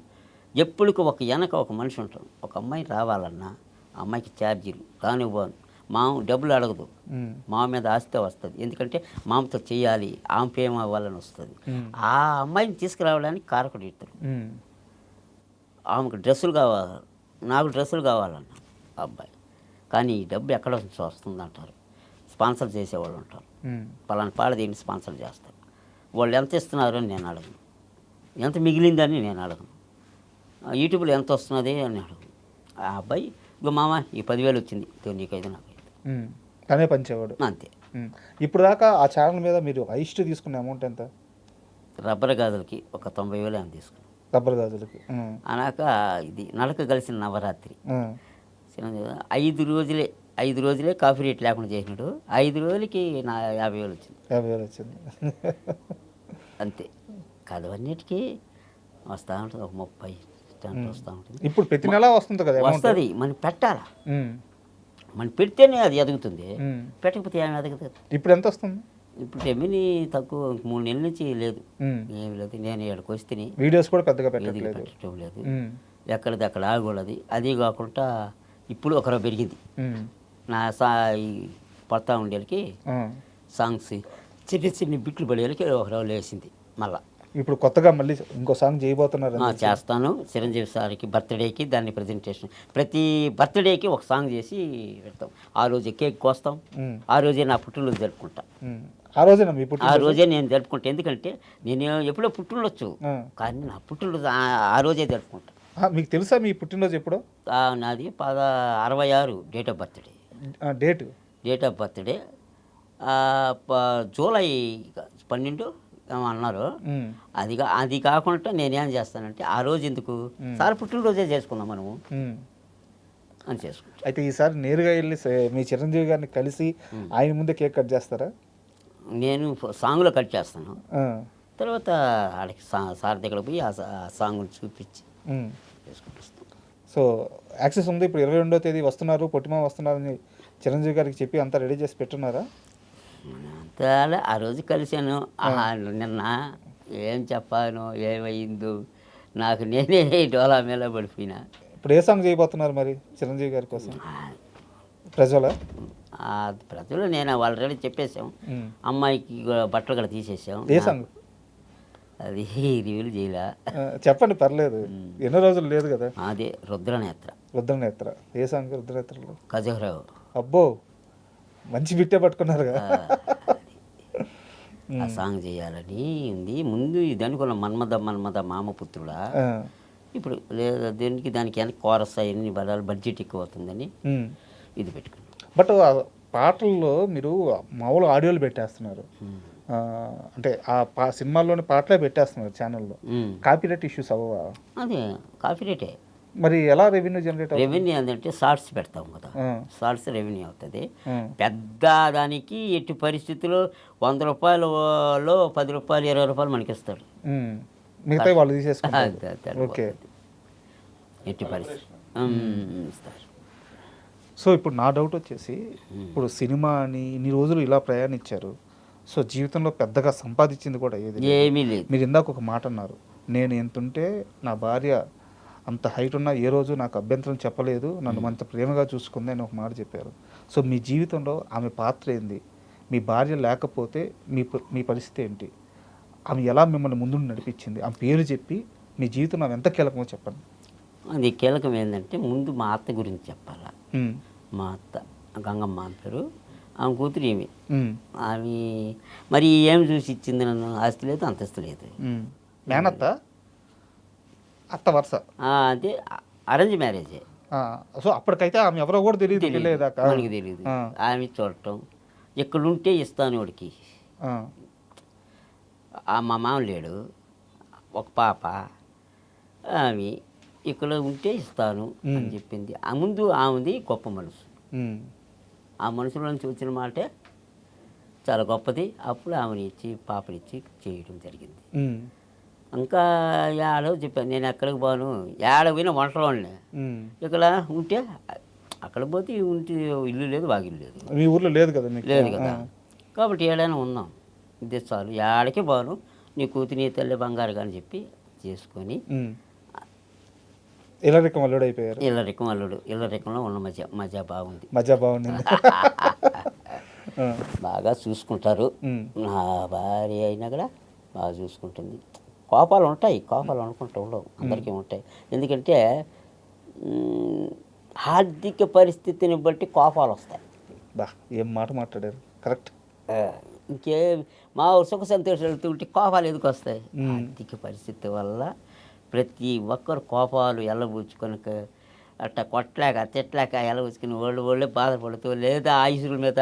ఎప్పటికి ఒక వెనక ఒక మనిషి ఉంటాడు. ఒక అమ్మాయి రావాలన్నా ఆ అమ్మాయికి ఛార్జీలు కానివ్వను, మామ డబ్బులు అడగదు, ఉమ్, మామ మీద ఆస్తే వస్తుంది. ఎందుకంటే మామతో చేయాలి, ఆమె ప్రేమ అవ్వాలని వస్తుంది. ఉమ్, ఆ అమ్మాయిని తీసుకురావడానికి కారకుడు ఇస్తాడు. ఉమ్, ఆమెకు డ్రెస్సులు కావాలి, నాకు డ్రెస్సులు కావాలన్న అబ్బాయి. కానీ ఈ డబ్బు ఎక్కడ నుంచి వస్తుంది అంటారు. స్పాన్సర్ చేసేవాళ్ళు ఉంటారు, ఉమ్, పలానా పాడ దీన్ని స్పాన్సర్ చేస్తారు. వాళ్ళు ఎంత ఇస్తున్నారు అని నేను అడగను, ఎంత మిగిలిందని నేను అడగను, యూట్యూబ్లో ఎంత వస్తున్నది అని అడగను. ఆ అబ్బాయి ఇగో మామ ఈ 10,000 వచ్చింది, నీకైతే నాకు ఉమ్. తనే పంచేవాడు. అంతే. ఉమ్. ఇప్పుడు దాకా ఆ ఛానల్ మీద మీరు హైయెస్ట్ తీసుకున్న అమౌంట్ ఎంత? రబ్బర్ గాజులకి ఒక 90,000 ఏమో తీసుకున్నాను. రబ్బర్ గాజులకి. ఉమ్, అనాక ఇది నడక కలిసిన నవరాత్రి ఉమ్, 5 రోజులే కాఫీ రేట్ లేకుండా చేసినాడు. 5 రోజులకి నా 50,000 వచ్చింది. 50,000 వచ్చింది. అంతే కాదు, అన్నిటికీ వస్తూ ఉంటుంది. ఒక 30 వస్తూ ఉంటుంది. ఇప్పుడు ప్రతి నెల వస్తుంది కదా amount? వస్తుంది, మనం పెట్టాలా. ఉమ్, మనం పెడితేనే అది ఎదుగుతుంది, ఉమ్. పెట్టకపోతే ఏమి ఎదుగుతుంది. ఇప్పుడు ఎంత వస్తుంది? ఇప్పుడు రెమిని తక్కువ 3 నెలల నుంచి లేదు, ఉమ్. ఏమి లేదు. నేను ఇక్కడికి వస్తే వీడియోస్ కూడా పెద్దగా ఏది పెట్టట్లేదు. పెట్టడం లేదు, ఉమ్, ఎక్కడిది అక్కడ ఆగకూడదు. అది కాకుండా ఇప్పుడు ఒకరు పెరిగింది. ఉమ్, నా ఈ పడతా ఉండేకి ఉమ్. సాంగ్స్ చిన్న చిన్న బిట్లు పడేళ్ళకి ఒక రోజు వేసింది. మళ్ళా ఇప్పుడు కొత్తగా మళ్ళీ ఇంకో సాంగ్ చేయబోతున్నారు. చేస్తాను. చిరంజీవి సార్కి బర్త్డేకి దాన్ని ప్రజెంటేషన్, ప్రతి బర్త్డేకి ఒక సాంగ్ చేసి పెడతాం. ఆ రోజే కేక్ కోస్తాం, ఉమ్, ఆ రోజే నా పుట్టినరోజు జరుపుకుంటా. ఉమ్. ఆ రోజేనా మీ ఆ పుట్టిన? రోజే నేను జరుపుకుంటా. ఎందుకంటే నేను ఎప్పుడో పుట్టినరోజు, కానీ నా పుట్టినరోజు ఆ రోజే జరుపుకుంటా. మీకు తెలుసా మీ పుట్టినరోజు ఎప్పుడో? నాది 66 date of birthday. Date of birthday July 12 ఏమో అన్నారు. ఉమ్, అది కాకుండా నేనేం చేస్తానంటే ఆ రోజు ఎందుకు సార్ పుట్టినరోజే చేసుకుందాం మనము ఉమ్. అని చేసుకుంటాం. అయితే ఈసారి నేరుగా వెళ్ళి మీ చిరంజీవి గారిని కలిసి ఆయన ముందే కేక్ కట్ చేస్తారా? నేను సాంగ్లో కట్ చేస్తాను, ఆ, తర్వాత ఆడికి సార్ దగ్గర పోయి ఆ సాంగ్ని చూపించి ఉమ్. చేసుకుంటాం. సో యాక్సెస్ ఉంది. ఇప్పుడు 22వ తేదీ వస్తున్నారు, పొట్టిమా వస్తున్నారని చిరంజీవి గారికి చెప్పి అంతా రెడీ చేసి పెట్టున్నారా? అంతా ఆ రోజు కలిశాను. నిన్న ఏం చెప్పాను, ఏమైందో నాకు నేనే డోలా మీద పడిపోయినా. ఇప్పుడు ఏ సాంగ్ చేయబోతున్నారు మరి చిరంజీవి గారి కోసం? ప్రజల ప్రజలు నేను ఆల్రెడీ చెప్పేసాం. అమ్మాయికి బట్టలు కూడా తీసేసాం. ఏ సాంగ్? అది రివ్యూలు చేయలే. చెప్పండి, పర్లేదు. ఎన్నో రోజులు లేదు కదా. అదే రుద్రనేత్ర. రుద్రనేత్ర. ఏ సాంగ్ రుద్రనేత్రలో? ఖజురాహో. అబ్బో, మంచి బిట్టే పట్టుకున్నారు కదా. ఆ సాంగ్ చేయాలని ఉంది. ముందు ఇది అనుకున్న మన్మద మామపుత్రుడా. ఇప్పుడు లేదా దానికి వెనక కోరస్ అవన్నీ బలాలు బడ్జెట్ ఎక్కువ అవుతుందని ఇది పెట్టుకున్నాం. బట్ పాటల్లో మీరు మామూలు ఆడియోలు పెట్టేస్తున్నారు, అంటే ఆ సినిమాల్లోని పాటలే పెట్టేస్తున్నారు ఛానల్లో. కాపీరైట్ ఇష్యూస్ అవ్వవా? అదే కాపీరైటే. మరి ఎలా రెవెన్యూ జనరేట్ అవుతుంది? రెవెన్యూ ఏంటంటే షార్ట్స్ పెడతాం కదా, షార్ట్స్ రెవెన్యూ అవుతుంది. పెద్ద దానికి ఎట్టి పరిస్థితుల్లో 100 రూపాయలలో 10 రూపాయలు 20 రూపాయలు మనకి ఇస్తాడు, మిగతా వాళ్ళు తీసేసుకుంటారు. ఓకే, ఎట్టి పరిస్థితి ఇస్తారు. సో ఇప్పుడు నా డౌట్ వచ్చేసి, ఇప్పుడు సినిమా అని ఇన్ని రోజులు ఇలా ప్రయాణించారు, సో జీవితంలో పెద్దగా సంపాదించింది కూడా ఏమీ లేదు. మీరు ఇందాక ఒక మాట అన్నారు, నేను ఎంతుంటే నా భార్య అంత హైట్ ఉన్న ఏ రోజు నాకు అభ్యంతరం చెప్పలేదు, నన్ను అంత ప్రేమగా చూసుకుంది అని ఒక మాట చెప్పారు. సో మీ జీవితంలో ఆమె పాత్ర ఏంది? మీ భార్య లేకపోతే మీ పరిస్థితి ఏంటి? ఆమె ఎలా మిమ్మల్ని ముందు నడిపించింది? ఆమె పేరు చెప్పి మీ జీవితంలో ఆమె ఎంత కీలకమో చెప్పండి. అది కీలకం ఏంటంటే ముందు మా అత్త గురించి చెప్పాలా. ఉమ్, మా అత్త గంగమ్మ అని పేరు, ఆమె కూతురు ఏమి. ఉమ్, ఆమె మరి ఏమి చూసి ఇచ్చింది నన్ను? ఆస్తి లేదు, అంతస్తు లేదు. ఉమ్. మేనత్త, అత్త వరుస. అదే అరేంజ్ మ్యారేజే. సో అప్పటికైతే ఆమె ఎవరో కూడా తెలియదు వెళ్ళేదాకా. మనకి తెలియదు. ఆమె చూడటం, ఎక్కడుంటే ఇస్తాను వాడికి. మా మామ లేడు, ఒక పాప, ఆమె ఇక్కడ ఉంటే ఇస్తాను అని చెప్పింది. ఆ ముందు ఆమెది గొప్ప మనసు. ఆ మనసులో నుంచి వచ్చిన మాటే చాలా గొప్పది. అప్పుడు ఆమెని ఇచ్చి పాపనిచ్చి చేయడం జరిగింది. ఇంకా ఏడో చెప్పాను, నేను ఎక్కడికి పోను, ఏడ పోయినా వంటలోనే. ఇక్కడ ఉంటే అక్కడ పోతే ఉంటే ఇల్లు లేదు, వాగిల్లు లేదు. మీ ఊర్లో లేదు కదా? లేదు కదా. కాబట్టి ఏడైనా ఉన్నాం, ఇదే చాలు, ఏడకి పోను, నీ కూతురు నీ తల్లి బంగారు అని చెప్పి చేసుకొని ఇల్లరికం అల్లుడు అయిపోయారు. ఇల్లరికం అల్లుడు. ఇల్లరికంలో ఉన్న మజా బాగుంది. మజా బాగుంది. బాగా చూసుకుంటారు. నా భార్య అయినా కూడా బాగా చూసుకుంటుంది. కోపాలు ఉంటాయి, కోపాలు అనుకుంటూ ఉండవు, అందరికీ ఉంటాయి. ఎందుకంటే ఆర్థిక పరిస్థితిని బట్టి కోపాలు వస్తాయి. బా, ఏం మాట మాట్లాడారు, కరెక్ట్. ఇంకే మా సుఖ సంతోషాలు వెళ్తుంటే కోపాలు ఎందుకు వస్తాయి? ఆర్థిక పరిస్థితి వల్ల ప్రతి ఒక్కరు కోపాలు ఎల్లబూచుకొని అట్లా కొట్టలేక తిట్టలేక ఎల్లబూచుకుని వాళ్ళే బాధపడుతూ, లేదా ఆయుషుల మీద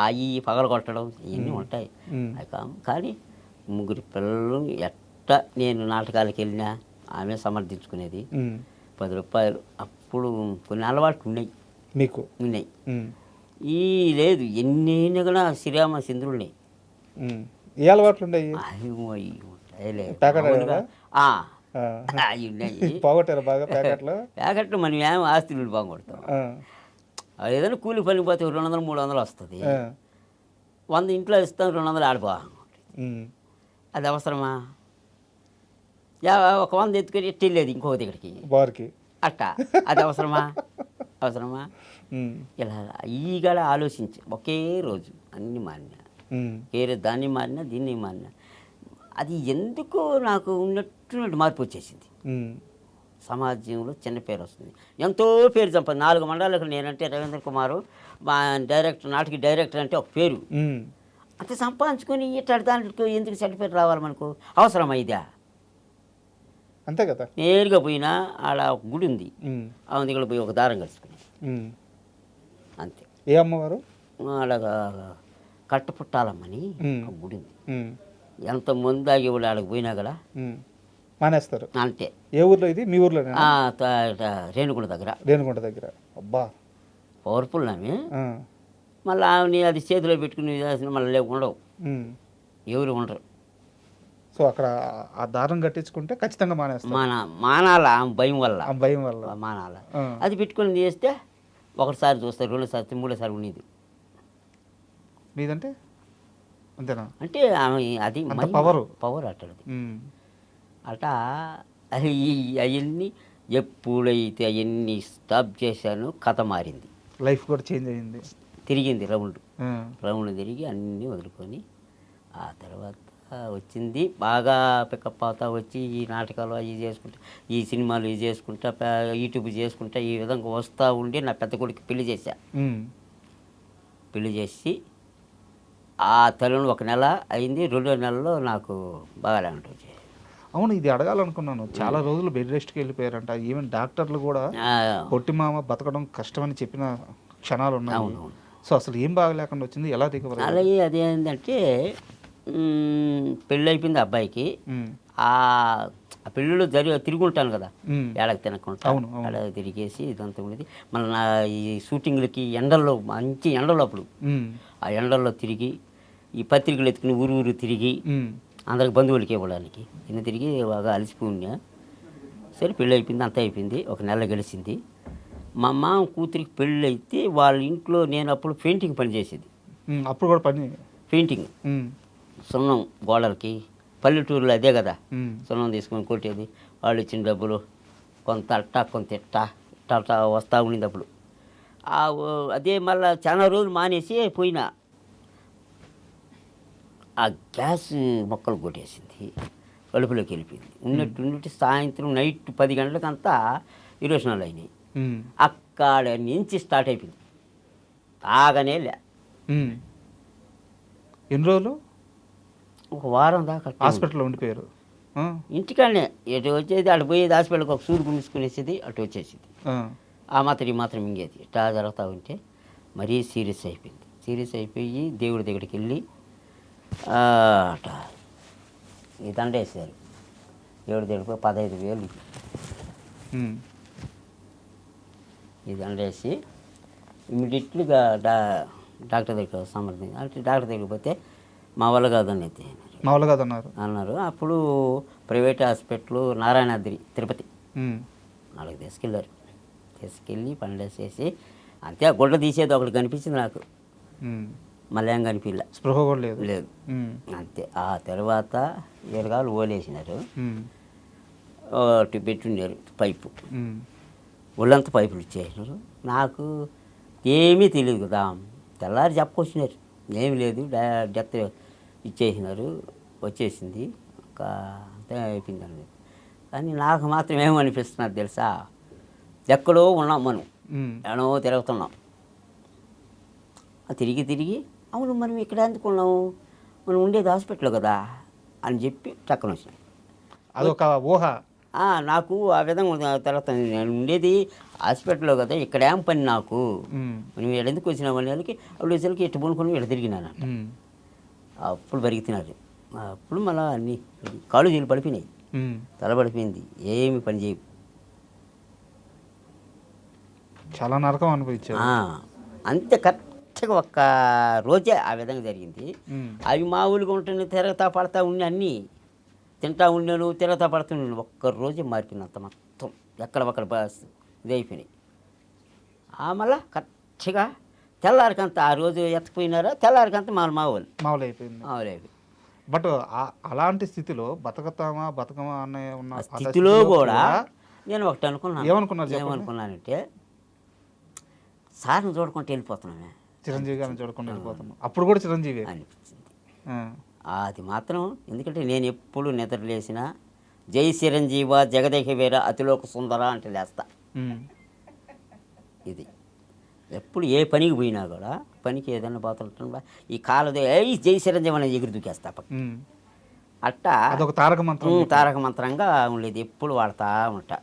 ఆయి పగల కొట్టడం, ఇవన్నీ ఉంటాయి. కానీ ముగ్గురు పిల్లలు ఎట్ట నేను నాటకాలకు వెళ్ళినా ఆమె సమర్థించుకునేది. 10 రూపాయలు అప్పుడు కొన్ని అలవాట్లు ఉన్నాయి మీకు. ఉన్నాయి. ఈ లేదు ఎన్ని కూడా శ్రీరామ చంద్రుల్ని. ఏ అలవాట్లు ఉన్నాయి? అవి ఉన్నాయి. పోగొట్టారు బాగా ప్యాకెట్లు. ప్యాకెట్లు మనం ఏమో ఆస్తులు బాగుపడతాం. ఏదైనా కూలి పని పోతే 200 300 వస్తుంది. 100 ఇంట్లో ఇస్తాం, 200 ఆడిపో. అది అవసరమా? ఒక 100 ఎత్తుకొని ఎట్టెళ్ళేది ఇంకో దగ్గరికి బార్కి అట్ట. అది అవసరమా? అవసరమా? ఇలా ఈగల ఆలోచించి ఒకే రోజు అన్ని మారినా, వేరే దాన్ని మారినా దీన్ని మారినా, అది ఎందుకో నాకు ఉన్నట్టు మార్పు వచ్చేసింది. సమాజంలో చిన్న పేరు వస్తుంది, ఎంతో పేరు సంపాది. 4 మండలాలకు నేనంటే రవీంద్ర కుమారు మా డైరెక్టర్, నాటికి డైరెక్టర్ అంటే ఒక పేరు. అంత సంపాదించుకొని ఇట్లాంటి దాంట్లో ఎందుకు చెడ్డ పేరు రావాలి మనకు? అవసరమా ఇదా? అంతే కదా. నేరుగా పోయినా ఆడ ఒక గుడి ఉంది, ఆమె దగ్గర పోయి ఒక దారం కలుసుకుని అంతే. ఏ అమ్మవారు? అలాగా కట్టపుట్టాలమ్మని ఒక గుడి ఉంది. ఎంత ముందు ఆగేవాళ్ళు ఆడకు పోయినా కదా మానేస్తారు అంతే. ఏ ఊర్లో ఇది? మీ ఊర్లో? రేణుగుంట దగ్గర. రేణుగుంట దగ్గర. అబ్బా, పవర్ఫుల్ ఆమె. మళ్ళీ ఆమెని అది చేతిలో పెట్టుకుని మళ్ళీ లేవు, ఉండవు, ఎవరు ఉండరు. సో అక్కడ ఆ దారం కట్టించుకుంటే ఖచ్చితంగా మానేస్తారు. మానాల భయం వల్ల. భయం వల్ల మానాల. అది పెట్టుకుని చేస్తే ఒకటిసారి చూస్తారు, 2సారి 3సారి ఉండేది. మీదంటే అంతేనా? అంటే ఆమె అది పవర్ అట్టది. అట అవన్నీ ఎప్పుడైతే అవన్నీ స్టాప్ చేశానో కథ మారింది, లైఫ్ కూడా చేంజ్ అయ్యింది. తిరిగింది రౌండ్ తిరిగి అన్నీ వదులుకొని ఆ తర్వాత వచ్చింది బాగా పికప్ అవుతా వచ్చి ఈ నాటకాలు అవి చేసుకుంటా, ఈ సినిమాలు ఇవి చేసుకుంటా, యూట్యూబ్ చేసుకుంటా, ఈ విధంగా వస్తూ ఉండి నా పెద్ద కొడుకు పెళ్లి చేశా. పెళ్లి చేసి ఆ తల్లిని 1 నెల అయింది, 2వ నెలలో నాకు బాగా ఉంటుంది. అవును, ఇది అడగాలనుకున్నాను. చాలా రోజులు బెడ్ రెస్ట్కి వెళ్ళిపోయారంట. ఈవెన్ డాక్టర్లు కూడా పొట్టిమామ బతకడం కష్టమని చెప్పిన క్షణాలు ఉన్నాయి. సో అసలు ఏం బాగలేకుండా వచ్చింది, ఎలా దిగవరు? అలాగే అదేంటంటే పెళ్ళి అయిపోయింది అబ్బాయికి. ఆ పెళ్ళిలో తిరుగుంటాను కదా, ఏడకి తినకుండా ఏడకి తిరిగేసి ఇదంతా ఉండేది. మళ్ళీ నా ఈ షూటింగ్లకి ఎండల్లో, మంచి ఎండలో అప్పుడు ఆ ఎండల్లో తిరిగి ఈ పత్రికలు ఎత్తుకుని ఊరు తిరిగి అందరికి బంధువులకి ఇవ్వడానికి ఇన్ని తిరిగి బాగా అలసిపోయినా. సరే పెళ్ళి అయిపోయింది, అంతా అయిపోయింది, 1 నెల గడిచింది. మా మామ కూతురికి పెళ్ళి అయితే వాళ్ళ ఇంట్లో నేను అప్పుడు పెయింటింగ్ పని చేసేది. అప్పుడు కూడా పని పెయింటింగ్, సున్నం గోడలకి, పల్లెటూరులో అదే కదా సున్నం తీసుకొని కొట్టేది. వాళ్ళు ఇచ్చిన డబ్బులు కొంత అట్టా కొంత ఇట్టా ఇట్టా వస్తూ ఉండింది అప్పుడు. అదే మళ్ళీ చాలా రోజులు మానేసి పోయినా ఆ గ్యాస్ మొక్కలు కొట్టేసింది, కడుపులోకి వెళ్ళిపోయింది. ఉన్నట్టు సాయంత్రం నైట్ 10 గంటలకంతా ఇరోషనాలు అయినాయి. అక్కడ నుంచి స్టార్ట్ అయిపోయింది, తాగనే లే. ఎన్ని రోజులు? ఒక వారం దాకా హాస్పిటల్లో ఉండిపోయారు? ఇంటికాడనే ఎటు వచ్చేది అటు పోయేది, హాస్పిటల్కి ఒక సూది గుంజుకునేసేది, అటు వచ్చేసింది. ఆ మాత్రం ఈ మాత్రం మింగేది. ఇట్లా జరుగుతూ ఉంటే మరీ సీరియస్ అయిపోయింది. సీరియస్ అయిపోయి దేవుడి దగ్గరికి వెళ్ళి అట ఈ దండ వేసారు. దేవుడి దగ్గరికి 15,000 ఈ దండ వేసి ఇమీడియట్లీగా డాక్టర్ దగ్గర సంప్రదించి, అంటే డాక్టర్ దగ్గరికి పోతే మా వల్ల కాదని మామూలుగా అన్నారు. అప్పుడు ప్రైవేట్ హాస్పిటల్ నారాయణాద్రి తిరుపతి వాళ్ళకి తీసుకెళ్ళారు. తీసుకెళ్ళి పండేసేసి అంతే, ఆ గుడ్డ తీసేది ఒకటి కనిపించింది నాకు, మళ్ళీ ఏం కనిపించలే, స్పృహ కూడా లేదు. లేదు అంతే. ఆ తర్వాత ఎరగాలు ఓలేసినారు, పెట్టున్నారు పైపు, ఒళ్ళంతా పైపులు ఇచ్చేసినారు. నాకు ఏమీ తెలియదు కదా, తెల్లారి చెప్పుకొచ్చినారు, ఏమి లేదు, డెత్ ఇచ్చేసినారు, వచ్చేసింది, ఒక అంతే అయిపోయిందండి. కానీ నాకు మాత్రం ఏమనిపిస్తున్నది తెలుసా, ఎక్కడో ఉన్నాం మనం, ఎక్కడో తిరుగుతున్నాం. తిరిగి అవును మనం ఇక్కడ ఎందుకున్నాము, మనం ఉండేది హాస్పిటల్ కదా అని చెప్పి చక్కన వచ్చినాయి. అదొక ఊహ నాకు ఆ విధంగా తర్వాత నేను ఉండేది హాస్పిటల్లో కదా, ఇక్కడ ఏం పని నాకు, మనం ఇక్కడ ఎందుకు వచ్చినామని వాళ్ళకి అప్పుడు వచ్చేసరికి ఇట్టు పనుకొని ఇక్కడ తిరిగినాను. అప్పుడు పెరుగుతున్నారు. అప్పుడు మళ్ళీ అన్నీ కాళ్ళు చేతులు పడిపోయినాయి, తల పడిపోయింది, ఏమి పని చేయ. చాలా నరకం అనిపించారు. అంతే కరెక్ట్గా ఒక్క రోజే ఆ విధంగా జరిగింది. అవి మామూలుగా ఉంటుంది, తిరగతా పడతా ఉండి అన్నీ తింటా ఉన్నాను, తిరగతా పడుతున్నాను. ఒక్కరోజే మారిపోయింది అంత మొత్తం, ఎక్కడ ఇది అయిపోయినాయి. మళ్ళా కరెక్ట్గా తెల్లారికంతా ఆ రోజు ఎత్తపోయినారా, తెల్లారికంతా మామూలు అయిపోయింది. బట్ అలాంటి స్థితిలో బతకమా అనే ఉన్న స్థితిలో కూడా నేను ఒకటి ఏమనుకున్నానంటే సార్ని చూడకుండా వెళ్ళిపోతున్నాను, చిరంజీవి గారిని చూడకుండా వెళ్ళిపోతున్నాను. అప్పుడు కూడా చిరంజీవి అనిపించింది అది మాత్రం. ఎందుకంటే నేను ఎప్పుడు నిద్రలేసిన జై చిరంజీవ జగదేక వీర అతిలోక సుందర అంటే లేస్తా. ఇది ఎప్పుడు ఏ పనికి పోయినా కూడా, పనికి ఏదైనా పోతుంటా ఈ కాలదే జై చిరంజీవి అనేది ఎగురు దూకేస్తా. అట్టా అదొక తారక మంత్రంగా ఉండేది, ఎప్పుడు వాడతా ఉంటా.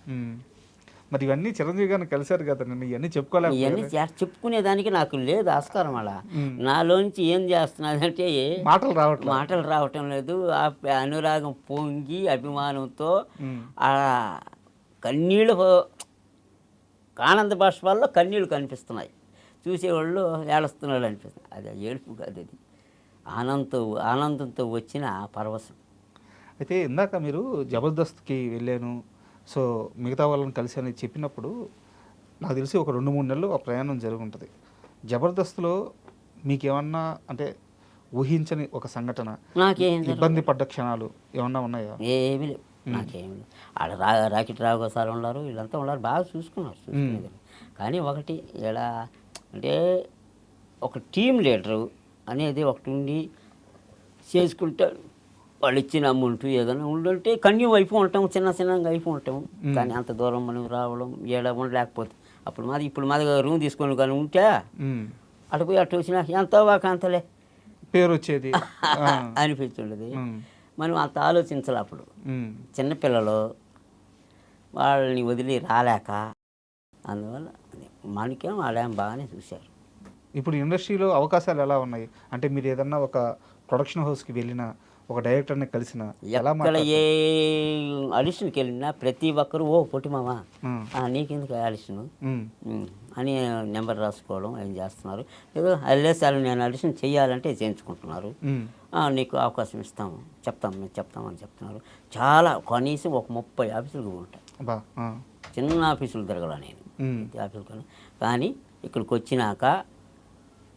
మరి ఇవన్నీ చిరంజీవి గారిని కలిశారు కదా, నేను ఇవన్నీ చెప్పుకోలేదు. ఇవన్నీ చెప్పుకునేదానికి నాకు లేదు ఆస్కారం. అలా నాలోంచి ఏం చేస్తున్నదంటే మాటలు రావటం లేదు. ఆ అనురాగం పొంగి అభిమానంతో ఆ కన్నీళ్ళు, ఆనంద బాష్పాల్లో కన్నీళ్ళు కనిపిస్తున్నాయి, చూసేవాళ్ళు ఏడుస్తున్నాడు అనిపిస్తుంది. అది ఏడుపు కాదు, అది ఆనందంతో వచ్చిన పరవశం. అయితే ఇందాక మీరు జబర్దస్త్కి వెళ్ళాను, సో మిగతా వాళ్ళని కలిసి అని చెప్పినప్పుడు నాకు తెలిసి ఒక 2-3 నెలలు ఆ ప్రయాణం జరుగుంటుంది. జబర్దస్త్లో మీకేమన్నా అంటే ఊహించని ఒక సంఘటన, ఇబ్బంది పడ్డ క్షణాలు ఏమన్నా ఉన్నాయా? ఏమీ లేవు, నాకేమి లేదు. ఆడ రాకెట్ రావు సార్ ఉన్నారు, వీళ్ళంతా ఉన్నారు, బాగా చూసుకునేది. కానీ ఒకటి ఇలా అంటే ఒక టీం లీడరు అనేది ఒకటి ఉండి చేసుకుంటారు. వాళ్ళు ఇచ్చిన అమౌంట్ ఏదైనా ఉండుంటే కన్యూ అయిపో ఉంటాం, చిన్నగా అయిపో ఉంటాం. కానీ అంత దూరం మనం రావడం ఉండలేకపోతే ఇప్పుడు మాది రూమ్ తీసుకొని కానీ ఉంటే అటు పోయి అటు వచ్చినా ఎంతో అంతలే పేరు వచ్చేది అనిపిస్తుండేది. మనం అంత ఆలోచించాలి అప్పుడు. చిన్నపిల్లలు వాళ్ళని వదిలి రాలేక, అందువల్ల మనకేం వాళ్ళేం బాగానే చూశారు. ఇప్పుడు ఇండస్ట్రీలో అవకాశాలు ఎలా ఉన్నాయి అంటే, మీరు ఏదన్నా ఒక ప్రొడక్షన్ హౌస్కి వెళ్ళినా, ఒక డైరెక్టర్ని కలిసిన, ఎక్కడ ఏ ఆడిషన్కి వెళ్ళినా ప్రతి ఒక్కరు పొట్టిమామా నీకెందుకు ఆడిషన్ అని నెంబర్ రాసుకోవడం ఏం చేస్తున్నారు. ఏదో అల్లేసారి నేను ఆడిషన్ చేయాలంటే చేయించుకుంటున్నారు. నీకు అవకాశం ఇస్తాము, చెప్తామని చెప్తున్నారు. చాలా కనీసం ఒక 30 ఆఫీసులు ఉంటాయి. చిన్న ఆఫీసులు తిరగల నేను, ఆఫీసులు. కానీ ఇక్కడికి వచ్చినాక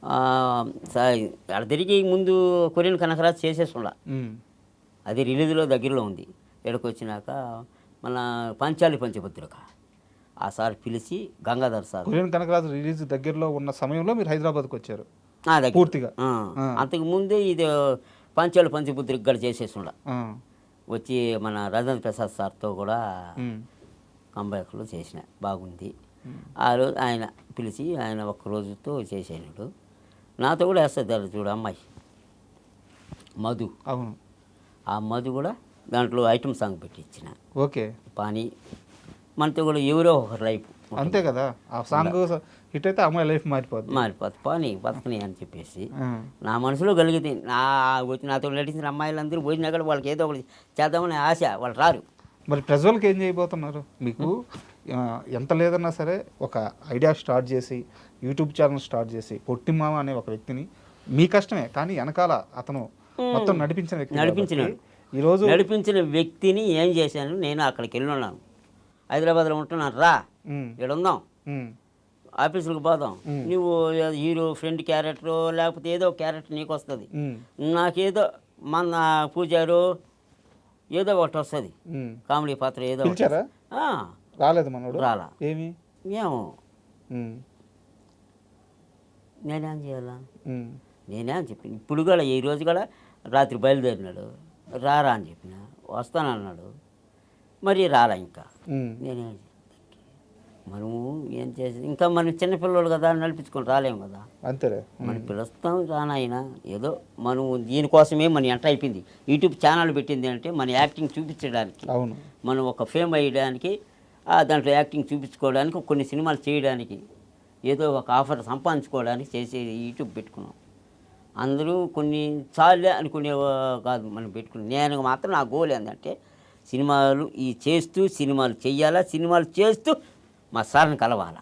అక్కడ తిరిగి ముందు కొరియన్ కనకరాజు చేసేసుండ, అది రిలీజ్లో దగ్గరలో ఉంది. ఇక్కడికి వచ్చినాక మన పంచాలి పంచభద్రిక ఆ సార్ పిలిచి Gangadhar sir Korean Kanakaraju release దగ్గరలో ఉన్న సమయంలో మీరు హైదరాబాద్కి వచ్చారు నా దగ్గర పూర్తిగా. అంతకు ముందే ఇది పంచాలు పంచబుద్ధి ఇక్కడ చేసేసి ఉండ ఆ. వచ్చి మన రాజేంద్ర ప్రసాద్ సార్తో కూడా ఉమ్. కంబ్యాక్లో చేసిన బాగుంది. ఆ రోజు ఆయన పిలిచి ఆయన ఒక్క రోజుతో చేసేనాడు. నాతో కూడా వేస్తుంది చూడు అమ్మాయి మధు, అవును. ఆ మధు కూడా దాంట్లో ఐటమ్ సాంగ్ పెట్టి ఇచ్చిన ఓకే. పానీ. మనతో కూడా ఎవరో ఒకరు లైఫ్ అంతే కదా, ఆ సాంగ్ హిట్ అయితే అమ్మాయి లైఫ్ మారిపోద్ది. మారిపోతుంది, పానీ బతకని అని చెప్పేసి ఆ. నా మనసులో కలిగింది. వచ్చి నాతో నటించిన అమ్మాయిలందరూ పోయినా కూడా వాళ్ళకి ఏదో ఒకటి చేద్దామని ఆశ, వాళ్ళు రారు. మరి ప్రజలకు ఏం చేయబోతున్నారు? మీకు ఎంత లేదన్నా సరే ఒక ఐడియా స్టార్ట్ చేసి యూట్యూబ్ ఛానల్ స్టార్ట్ చేసి పొట్టిమామ అనే ఒక వ్యక్తిని, మీ కష్టమే కానీ వెనకాల అతను మొత్తం నడిపించిన వ్యక్తి నడిపించినాడు. ఈరోజు నడిపించిన వ్యక్తిని ఏం చేశాను, నేను అక్కడికి వెళ్ళి ఉన్నాను, హైదరాబాద్లో ఉంటున్నాను, రా ఇక్కడ ఉందాం, ఆఫీసులకు పోదాం, నువ్వు హీరో ఫ్రెండ్ క్యారెక్టర్ లేకపోతే ఏదో క్యారెక్టర్ నీకు వస్తుంది, నాకేదో మన పూజారు ఏదో ఒకటి వస్తుంది, కామెడీ పాత్ర ఏదో పిలిచారా? రాలేదు మనోడు. రాలా. ఏమి ఏమో నేనేం చేయాలా, నేనేం చెప్పిన. ఇప్పుడు కూడా ఈ రోజు కూడా రాత్రి బయలుదేరినాడు, రారా అని చెప్పిన, వస్తానన్నాడు, మరి రాలా. ఇంకా నేనేం మనము ఏం చేసి, ఇంకా మనం చిన్నపిల్లలు కదా నడిపించుకొని రాలేము కదా. అంతేలే. మనం పిలుస్తాం రానైనా ఏదో మనం దీనికోసమే మన ఎంటర్ అయిపోయింది. యూట్యూబ్ ఛానల్ పెట్టింది అంటే మన యాక్టింగ్ చూపించడానికి, అవును, మనం ఒక ఫేమ్ అయ్యడానికి, దాంట్లో యాక్టింగ్ చూపించుకోవడానికి, కొన్ని సినిమాలు చేయడానికి, ఏదో ఒక ఆఫర్ సంపాదించుకోవడానికి చేసే యూట్యూబ్ పెట్టుకున్నాం. అందరూ కొన్ని చాలే అనుకునే కాదు మనం పెట్టుకున్నాం. నేను మాత్రం నా గోల్ ఏంటంటే సినిమాలు చేస్తూ సినిమాలు చెయ్యాలా, సినిమాలు చేస్తూ మా సార్ని కలవాలా,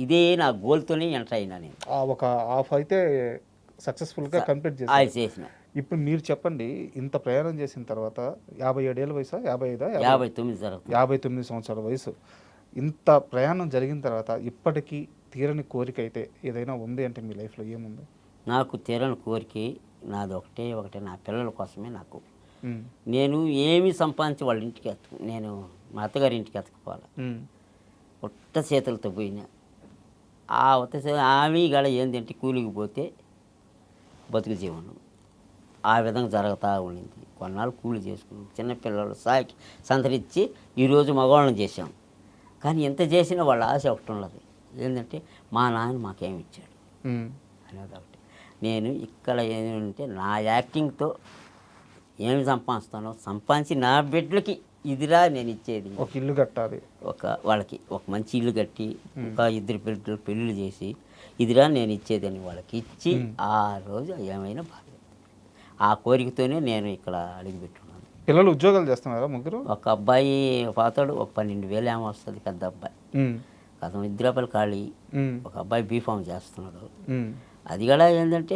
ఇదే నా గోల్తోనే ఎంటర్ అయినా నేను. ఒక హాఫ్ అయితే సక్సెస్ఫుల్గా కంప్లీట్ చేసిన. ఇప్పుడు మీరు చెప్పండి, ఇంత ప్రయాణం చేసిన తర్వాత 57 ఏళ్ళ వయసు, 55 59 జరుగుతుంది, 59 సంవత్సరాల వయసు, ఇంత ప్రయాణం జరిగిన తర్వాత ఇప్పటికీ తీరని కోరిక అయితే ఏదైనా ఉంది అంటే మీ లైఫ్లో ఏముంది? నాకు తీరని కోరిక నాది ఒకటే, నా పిల్లల కోసమే. నాకు నేను ఏమి సంపాదించి వాళ్ళ ఇంటికి నేను మా అత్తగారి ఇంటికి ఎత్తకపోవాలి, ఉత్త చేతులతో పోయినా. ఆ ఆమె గడ ఏంటంటే కూలికి పోతే బతుకు జీవనం ఆ విధంగా జరుగుతూ ఉండింది. కొన్నాళ్ళు కూలి చేసుకున్నాం, చిన్నపిల్లలు సాకి సంతరించి ఈరోజు మగవాళ్ళని చేసాం. కానీ ఎంత చేసినా వాళ్ళ ఆశ ఒకటి ఉన్నది, ఏంటంటే మా నాన్న మాకేమి ఇచ్చాడు అనేది ఒకటి. నేను ఇక్కడ ఏంటంటే నా యాక్టింగ్తో ఏమి సంపాదించి నా బిడ్డలకి ఇదిరా నేను ఇచ్చేది. ఒక ఇల్లు కట్టాలి, వాళ్ళకి ఒక మంచి ఇల్లు కట్టి, ఒక 2 బిడ్డలు పెళ్ళిళ్ళు చేసి, ఇదిరా నేను ఇచ్చేదని వాళ్ళకి ఇచ్చి ఆ రోజు ఏమైనా బాధ్యత. ఆ కోరికతోనే నేను ఇక్కడ అడుగుపెట్టున్నాను. పిల్లలు ఉద్యోగాలు చేస్తున్నారా ముగ్గురు? ఒక అబ్బాయి పోతాడు, ఒక 12,000 ఏమో వస్తుంది పెద్ద అబ్బాయి. కథం 2 రూపాయలు ఖాళీ. ఒక అబ్బాయి బీఫామ్ చేస్తున్నాడు. అది కూడా ఏంటంటే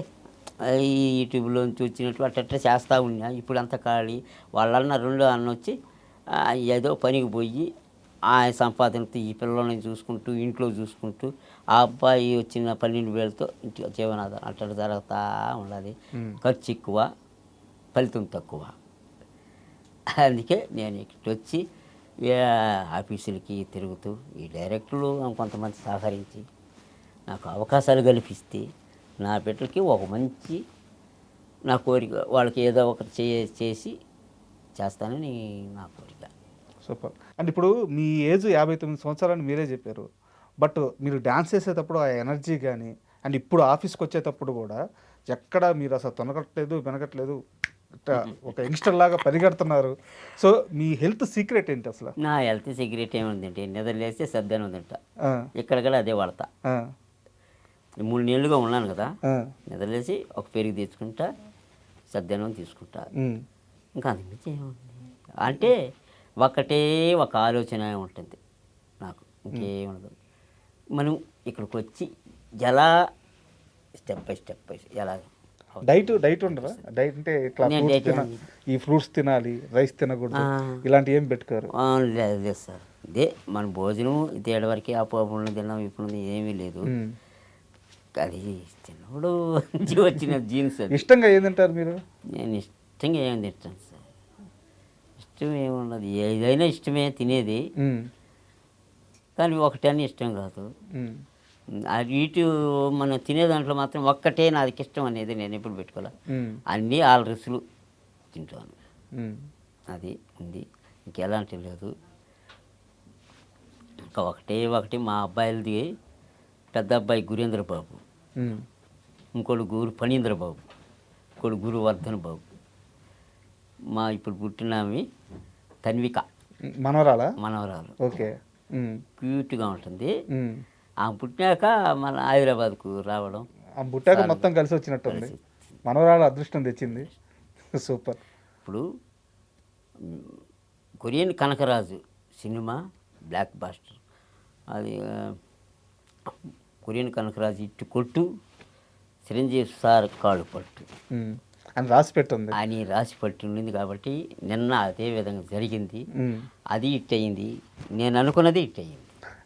ఈ యూట్యూబ్లో వచ్చినట్టు అట్ట చేస్తూ ఉన్నా. ఇప్పుడు అంతా ఖాళీ. వాళ్ళన్న 2 అన్న వచ్చి ఏదో పనికి పోయి ఆ సంపాదనతో ఈ పిల్లల్ని చూసుకుంటూ ఇంట్లో చూసుకుంటూ, ఆ అబ్బాయి వచ్చిన 12,000తో ఇంటి జీవనాధారం అట్లా జరుగుతూ ఉండాలి. ఖర్చు ఎక్కువ, ఫలితం తక్కువ. అందుకే నేను ఇక్కడికి వచ్చి ఆఫీసులకి తిరుగుతూ ఈ డైరెక్టర్లు కొంతమంది సహకరించి నాకు అవకాశాలు కల్పిస్తే నా బిడ్డలకి ఒక మంచి నా కోరిక, వాళ్ళకి ఏదో ఒకటి చేసి చేస్తానని నా కోరిక. సూపర్. అండ్ ఇప్పుడు మీ ఏజ్ 59 సంవత్సరాలని మీరే చెప్పారు, బట్ మీరు డ్యాన్స్ చేసేటప్పుడు ఆ ఎనర్జీ కానీ, అండ్ ఇప్పుడు ఆఫీస్కి వచ్చేటప్పుడు కూడా ఎక్కడ మీరు అసలు తొనగట్లేదు వెనకట్లేదు, ఒక యంగ్స్టర్ లాగా పరిగెడుతున్నారు. సో మీ హెల్త్ సీక్రెట్ ఏంటి అసలు? నా హెల్త్ సీక్రెట్ ఏముందంటే నిద్ర లేస్తే సర్దాను ఉందంట, ఇక్కడ కూడా అదే వాడతా. 3 నెలలుగా ఉన్నాను కదా, నిద్రలేసి ఒక పెరుగు తెచ్చుకుంటా, సర్దానం తీసుకుంటా. ఇంకా అంతకుమించి ఏముంది అంటే ఒకటే ఒక ఆలోచన ఉంటుంది నాకు, ఇంకేముండదు. మనం ఇక్కడికి వచ్చి ఎలా స్టెప్ బై స్టెప్ ఎలా డైట్ ఉండరా? డైట్ అంటే ఈ ఫ్రూట్స్ తినాలి, రైస్ తినకూడదు, ఇలాంటివి ఏం పెట్టుకోరు? లేదు సార్, ఇదే మన భోజనం తేడా వరకే. ఆ పోపులను తిన్నాం, ఇప్పుడు ఏమీ లేదు. అది చిన్నప్పుడు వచ్చిన జీన్స్. ఇష్టంగా ఏం తింటారు మీరు? నేను ఇష్టంగా ఏం తింటాను సార్, ఇష్టం ఏమున్నది, ఏదైనా ఇష్టమే తినేది. కానీ ఒకటని ఇష్టం కాదు. ఉమ్, అది ఇటు మనం తినే దాంట్లో మాత్రం ఒక్కటే నాది ఇష్టం అనేది నేను ఎప్పుడు పెట్టుకోలే. ఉమ్, అన్నీ ఆల్ రుచులు తింటాను. ఉమ్, అది ఉంది, ఇంకెలాంటి లేదు. ఇంకా ఒకటి మా అబ్బాయిలది, పెద్ద అబ్బాయి గురేంద్ర బాబు, ఉమ్. ఇంకోడు గురు ఫణీంద్ర బాబు, ఇంకోడు గురువర్ధన్ బాబు. మా ఇప్పుడు పుట్టినామి తన్విక, మనవరాలా? మనవరాలు, ఓకే. ఉమ్, క్యూట్గా ఉంటుంది. ఉమ్. ఆమె పుట్టినాక మన హైదరాబాద్కు రావడం. ఆ బుట్టాక సార్ మొత్తం కలిసి వచ్చినట్టుంది. కలిసి మనవరాలు అదృష్టం తెచ్చింది. సూపర్. ఇప్పుడు Korean Kanakaraju cinema blockbuster. అది కొరియన్ కనకరాజు ఇట్టు కొట్టు, చిరంజీవి సార్ కాళ్ళు పట్టు ఉమ్. అని రాసి పెట్టుంది. అని రాసి పట్టి ఉండింది. కాబట్టి నిన్న అదే విధంగా జరిగింది. ఉమ్. అది హిట్ అయింది, నేను అనుకున్నది హిట్ అయింది.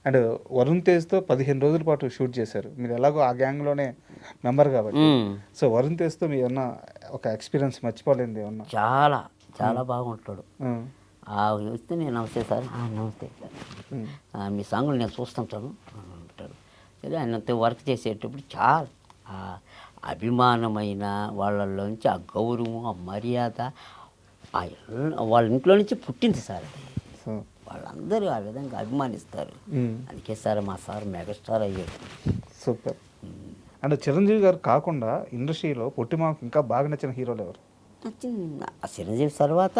అండ్ వరుణ్ తేజ్తో 15 రోజుల పాటు షూట్ చేశారు. మీరు ఎలాగో ఆ గ్యాంగ్లోనే మెంబర్ కాబట్టి. సో వరుణ్ తేజ్తో మీ ఏమన్నా ఒక ఎక్స్పీరియన్స్ మర్చిపోలేంది ఏమన్నా? చాలా చాలా బాగుంటాడు. ఉమ్, వస్తే నేను నమస్తే సార్, నమస్తే సార్, ఉమ్, మీ సాంగులు నేను చూస్తుంటాను అంటాడు. సరే, ఆయనతో వర్క్ చేసేటప్పుడు చాలా ఆ అభిమానమైన వాళ్ళలోంచి ఆ గౌరవం, ఆ మర్యాద, వాళ్ళ ఇంట్లో నుంచి పుట్టింది సార్ అది. సో వాళ్ళందరూ ఆ విధంగా అభిమానిస్తారు. అందుకే సార్ మా సార్ మెగాస్టార్ అయ్యాడు. సూపర్. అండ్ చిరంజీవి గారు కాకుండా ఇండస్ట్రీలో పొట్టిమాకు ఇంకా బాగా నచ్చిన హీరోలు ఎవరు? నచ్చింది ఆ చిరంజీవి తర్వాత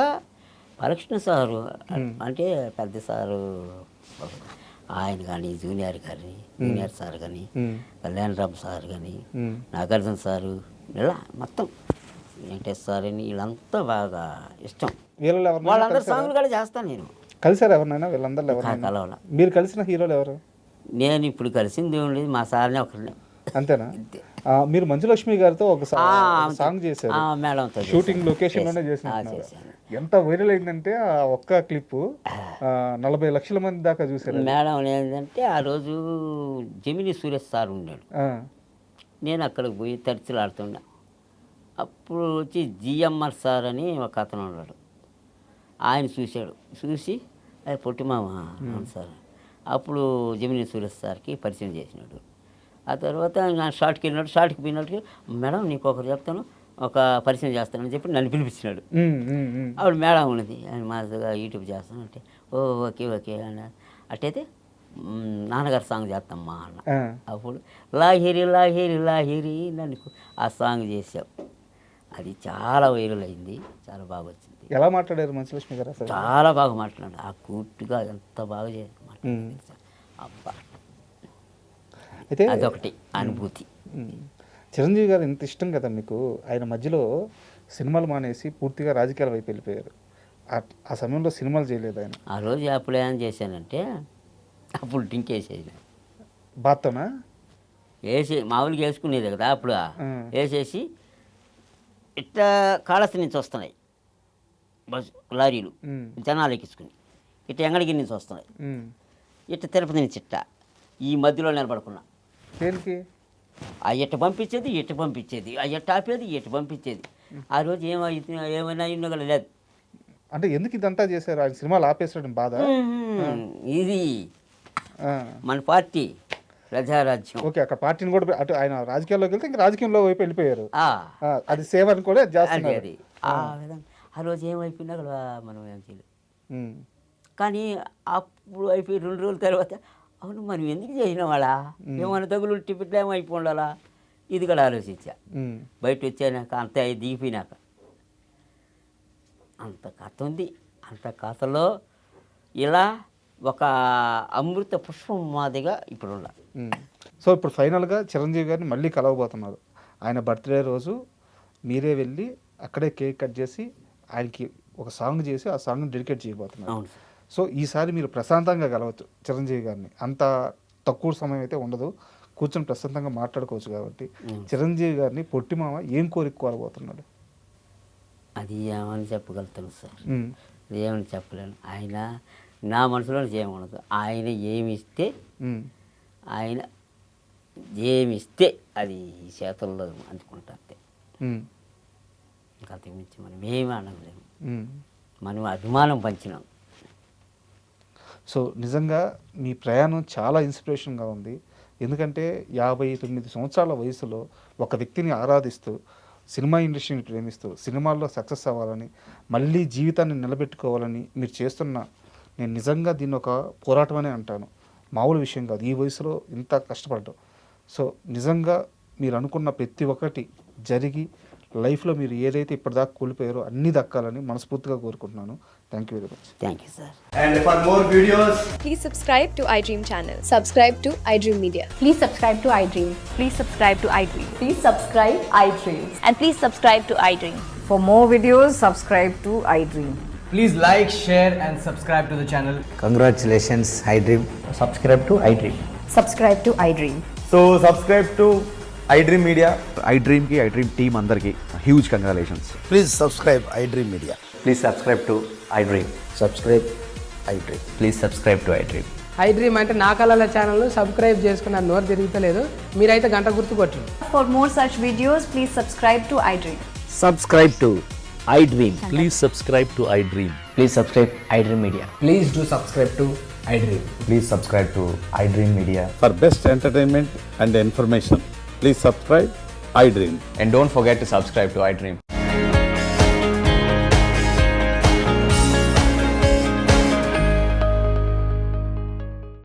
బాలకృష్ణ సారు, అంటే పెద్ద సారు ఆయన కానీ, జూనియర్ సార్ కానీ, కళ్యాణ్ రామ్ సార్ కానీ, నాగార్జున సారు, ఇలా మొత్తం వెంకటేష్ సార్ అని వీళ్ళంతా బాగా ఇష్టం. వీళ్ళలో ఎవరు వాళ్ళందరూ సాంగ్లు కూడా చేస్తాను నేను. కలిసారు ఎవరినైనా? వీళ్ళందరిలో ఎవరు కలవాల. మీరు కలిసిన హీరోలు ఎవరు? నేను ఇప్పుడు కలిసింది ఉండేది మా సార్నే ఒకరిని. అంతేనా? మీరు మంజులక్ష్మి గారితో ఒక సాంగ్ చేశారు, మేడంతో షూటింగ్ లొకేషన్ లోనే చేసినట్టున్నారు. ఎంత వైరల్ అయిందంటే ఆ ఒక్క క్లిప్ 40 లక్షల మంది దాకా చూసారు. మేడం ఏంటంటే ఆ రోజు జమిని సురేష్ సార్ ఉన్నాడు, నేను అక్కడికి పోయి తరిచిలాడుతున్నా. అప్పుడు వచ్చి జిఎంఆర్ సార్ అని ఒక అతను ఉన్నాడు, ఆయన చూశాడు. చూసి అది పొట్టిమామ అవును సార్. అప్పుడు జమిని సురేష్ సార్కి పరిచయం చేసినాడు. ఆ తర్వాత నా షార్ట్కి వెళ్ళినాడు. షార్ట్కి పోయినట్టుగా, మేడం నీకు ఒకరు చెప్తాను, ఒక పరిచయం చేస్తానని చెప్పి నన్ను పిలిపించినాడు. అప్పుడు మేడం ఉన్నది, ఆయన మాదిగా యూట్యూబ్ చేస్తాను అంటే, ఓకే ఓకే అన్న. అట్టయితే నాన్నగారు సాంగ్ చేస్తామ్మా అన్న. అప్పుడు లాహిరి లాహిరి లాహిరి నన్ను ఆ సాంగ్ చేసావు. అది చాలా వైరల్ అయింది, చాలా బాగా వచ్చింది. ఎలా మాట్లాడారు మంచులక్ష్మి గారు? అసలు చాలా బాగా మాట్లాడాడు, ఆ కూర్టుగా ఎంత బాగా మాట్లాడారు. అబ్బా, అయితే అదొకటి అనుభూతి. చిరంజీవి గారు ఇంత ఇష్టం కదా మీకు, ఆయన మధ్యలో సినిమాలు మానేసి పూర్తిగా రాజకీయాల వైపు వెళ్ళిపోయారు. ఆ సమయంలో సినిమాలు చేయలేదు ఆయన. ఆ రోజు అప్పుడు ఏం చేశానంటే, అప్పుడు డ్రింక్ వేసేది బాత్తోనా మామూలుగా వేసుకునేది కదా. అప్పుడు వేసేసి ఇట్లా కాళహస్తి నుంచి వస్తున్నాయి బస్సు లారీలు, జనాలు ఎక్కించుకుని ఇట్లా ఎంగడికి నుంచి వస్తున్నాయి, ఇట్లా తిరుపతి నుంచి ఇట్ట ఈ మధ్యలో నిలబడుకున్నా. దేనికి? ఆ ఎట్ట పంపించేది, ఎట్టు పంపించేది, ఆ ఎట్ట ఆపేది, ఎట్టు పంపించేది. ఆ రోజు ఏమైనా ఇన్నగల లేదు. అంటే ఎందుకు ఇదంతా చేశారు? ఆయన సినిమాలు ఆపేసడం బాధ? ఇది మన పార్టీ ప్రజారాజ్యం. ఓకే, అక్కడ పార్టీని కూడా అటు ఆయన రాజకీయాల్లోకి వెళ్తే ఇంకా రాజకీయంలో వైపు వెళ్ళిపోయారు. అది సేవ అని కూడా చేస్తున్నారు. అది ఆ విధంగా ఆ రోజు ఏమైపోయినా కూడా మనం ఏం చేయలేదు. కానీ అప్పుడు అయిపోయి 2 రోజుల తర్వాత, అవును మనం ఎందుకు చేసిన వాళ్ళ, ఏమైనా తగులు టికెట్లు ఏమైపోయి ఉండాలా, ఇది కూడా ఆలోచించా. బయట వచ్చాక అంత దిగిపోయినాక అంత కథ ఉంది. అంత కథలో ఇలా ఒక అమృత పుష్పం మాదిగా ఇప్పుడు ఉండాలి. సో ఇప్పుడు ఫైనల్గా చిరంజీవి గారిని మళ్ళీ కలవబోతున్నారు. ఆయన బర్త్డే రోజు మీరే వెళ్ళి అక్కడే కేక్ కట్ చేసి ఆయనకి ఒక సాంగ్ చేసి ఆ సాంగ్ని డెడికేట్ చేయబోతున్నారు. అవును. సో ఈసారి మీరు ప్రశాంతంగా కలవచ్చు చిరంజీవి గారిని. అంత తక్కువ సమయం అయితే ఉండదు, కూర్చొని ప్రశాంతంగా మాట్లాడుకోవచ్చు. కాబట్టి చిరంజీవి గారిని పొట్టిమామ ఏం కోరుకోవాలబోతున్నాడు? అది ఏమని చెప్పగలుగుతాను సార్, ఏమని చెప్పలేను. ఆయన నా మనసులో ఏమనదు. ఆయన ఏమిస్తే అది చేతుల్లో అందుకుంటా అంతే. ఇంకా అంతకుమించి మనం ఏమీ అనలేము. మనం అభిమానం పంచినాం. సో నిజంగా మీ ప్రయాణం చాలా ఇన్స్పిరేషన్గా ఉంది. ఎందుకంటే 59 సంవత్సరాల వయసులో ఒక వ్యక్తిని ఆరాధిస్తూ, సినిమా ఇండస్ట్రీని ప్రేమిస్తూ, సినిమాల్లో సక్సెస్ అవ్వాలని, మళ్ళీ జీవితాన్ని నిలబెట్టుకోవాలని మీరు చేస్తున్న, నేను నిజంగా దీన్ని ఒక పోరాటం అనే అంటాను. మామూలు విషయం కాదు ఈ వయసులో ఇంత కష్టపడటం. సో నిజంగా మీరు అనుకున్న ప్రతి ఒక్కటి జరిగి లైఫ్లో మీరు ఏదైతే ఇప్పటిదాకా కోల్పోయారో అన్నీ దక్కాలని మనస్ఫూర్తిగా కోరుకుంటున్నాను. Thank you very much. Thank you sir. And for more videos, Please subscribe to iDream channel. Subscribe to iDream Media. Please subscribe to iDream. Please subscribe to iDream. Please subscribe iDream. And please subscribe to iDream. For more videos, subscribe to iDream. please like, share and subscribe to the channel. Congratulations, iDream. Subscribe to iDream. Subscribe to iDream. So subscribe to iDream Media. iDream की iDream team अंदर की huge congratulations. Please subscribe iDream Media. Please subscribe to iDream. Subscribe iDream. Please subscribe to iDream. iDream అంటే నా కళల channel subscribe చేసుకున్న నోరు తిరుగుతలేదు, మీరైతే గంట గుర్తు కొట్టండి. For more such videos, please subscribe to iDream. Subscribe to iDream. Please subscribe to iDream. Please subscribe iDream Media. Please do subscribe to iDream. Please subscribe to iDream Media. For best entertainment and information, please subscribe iDream. And don't forget to subscribe to iDream.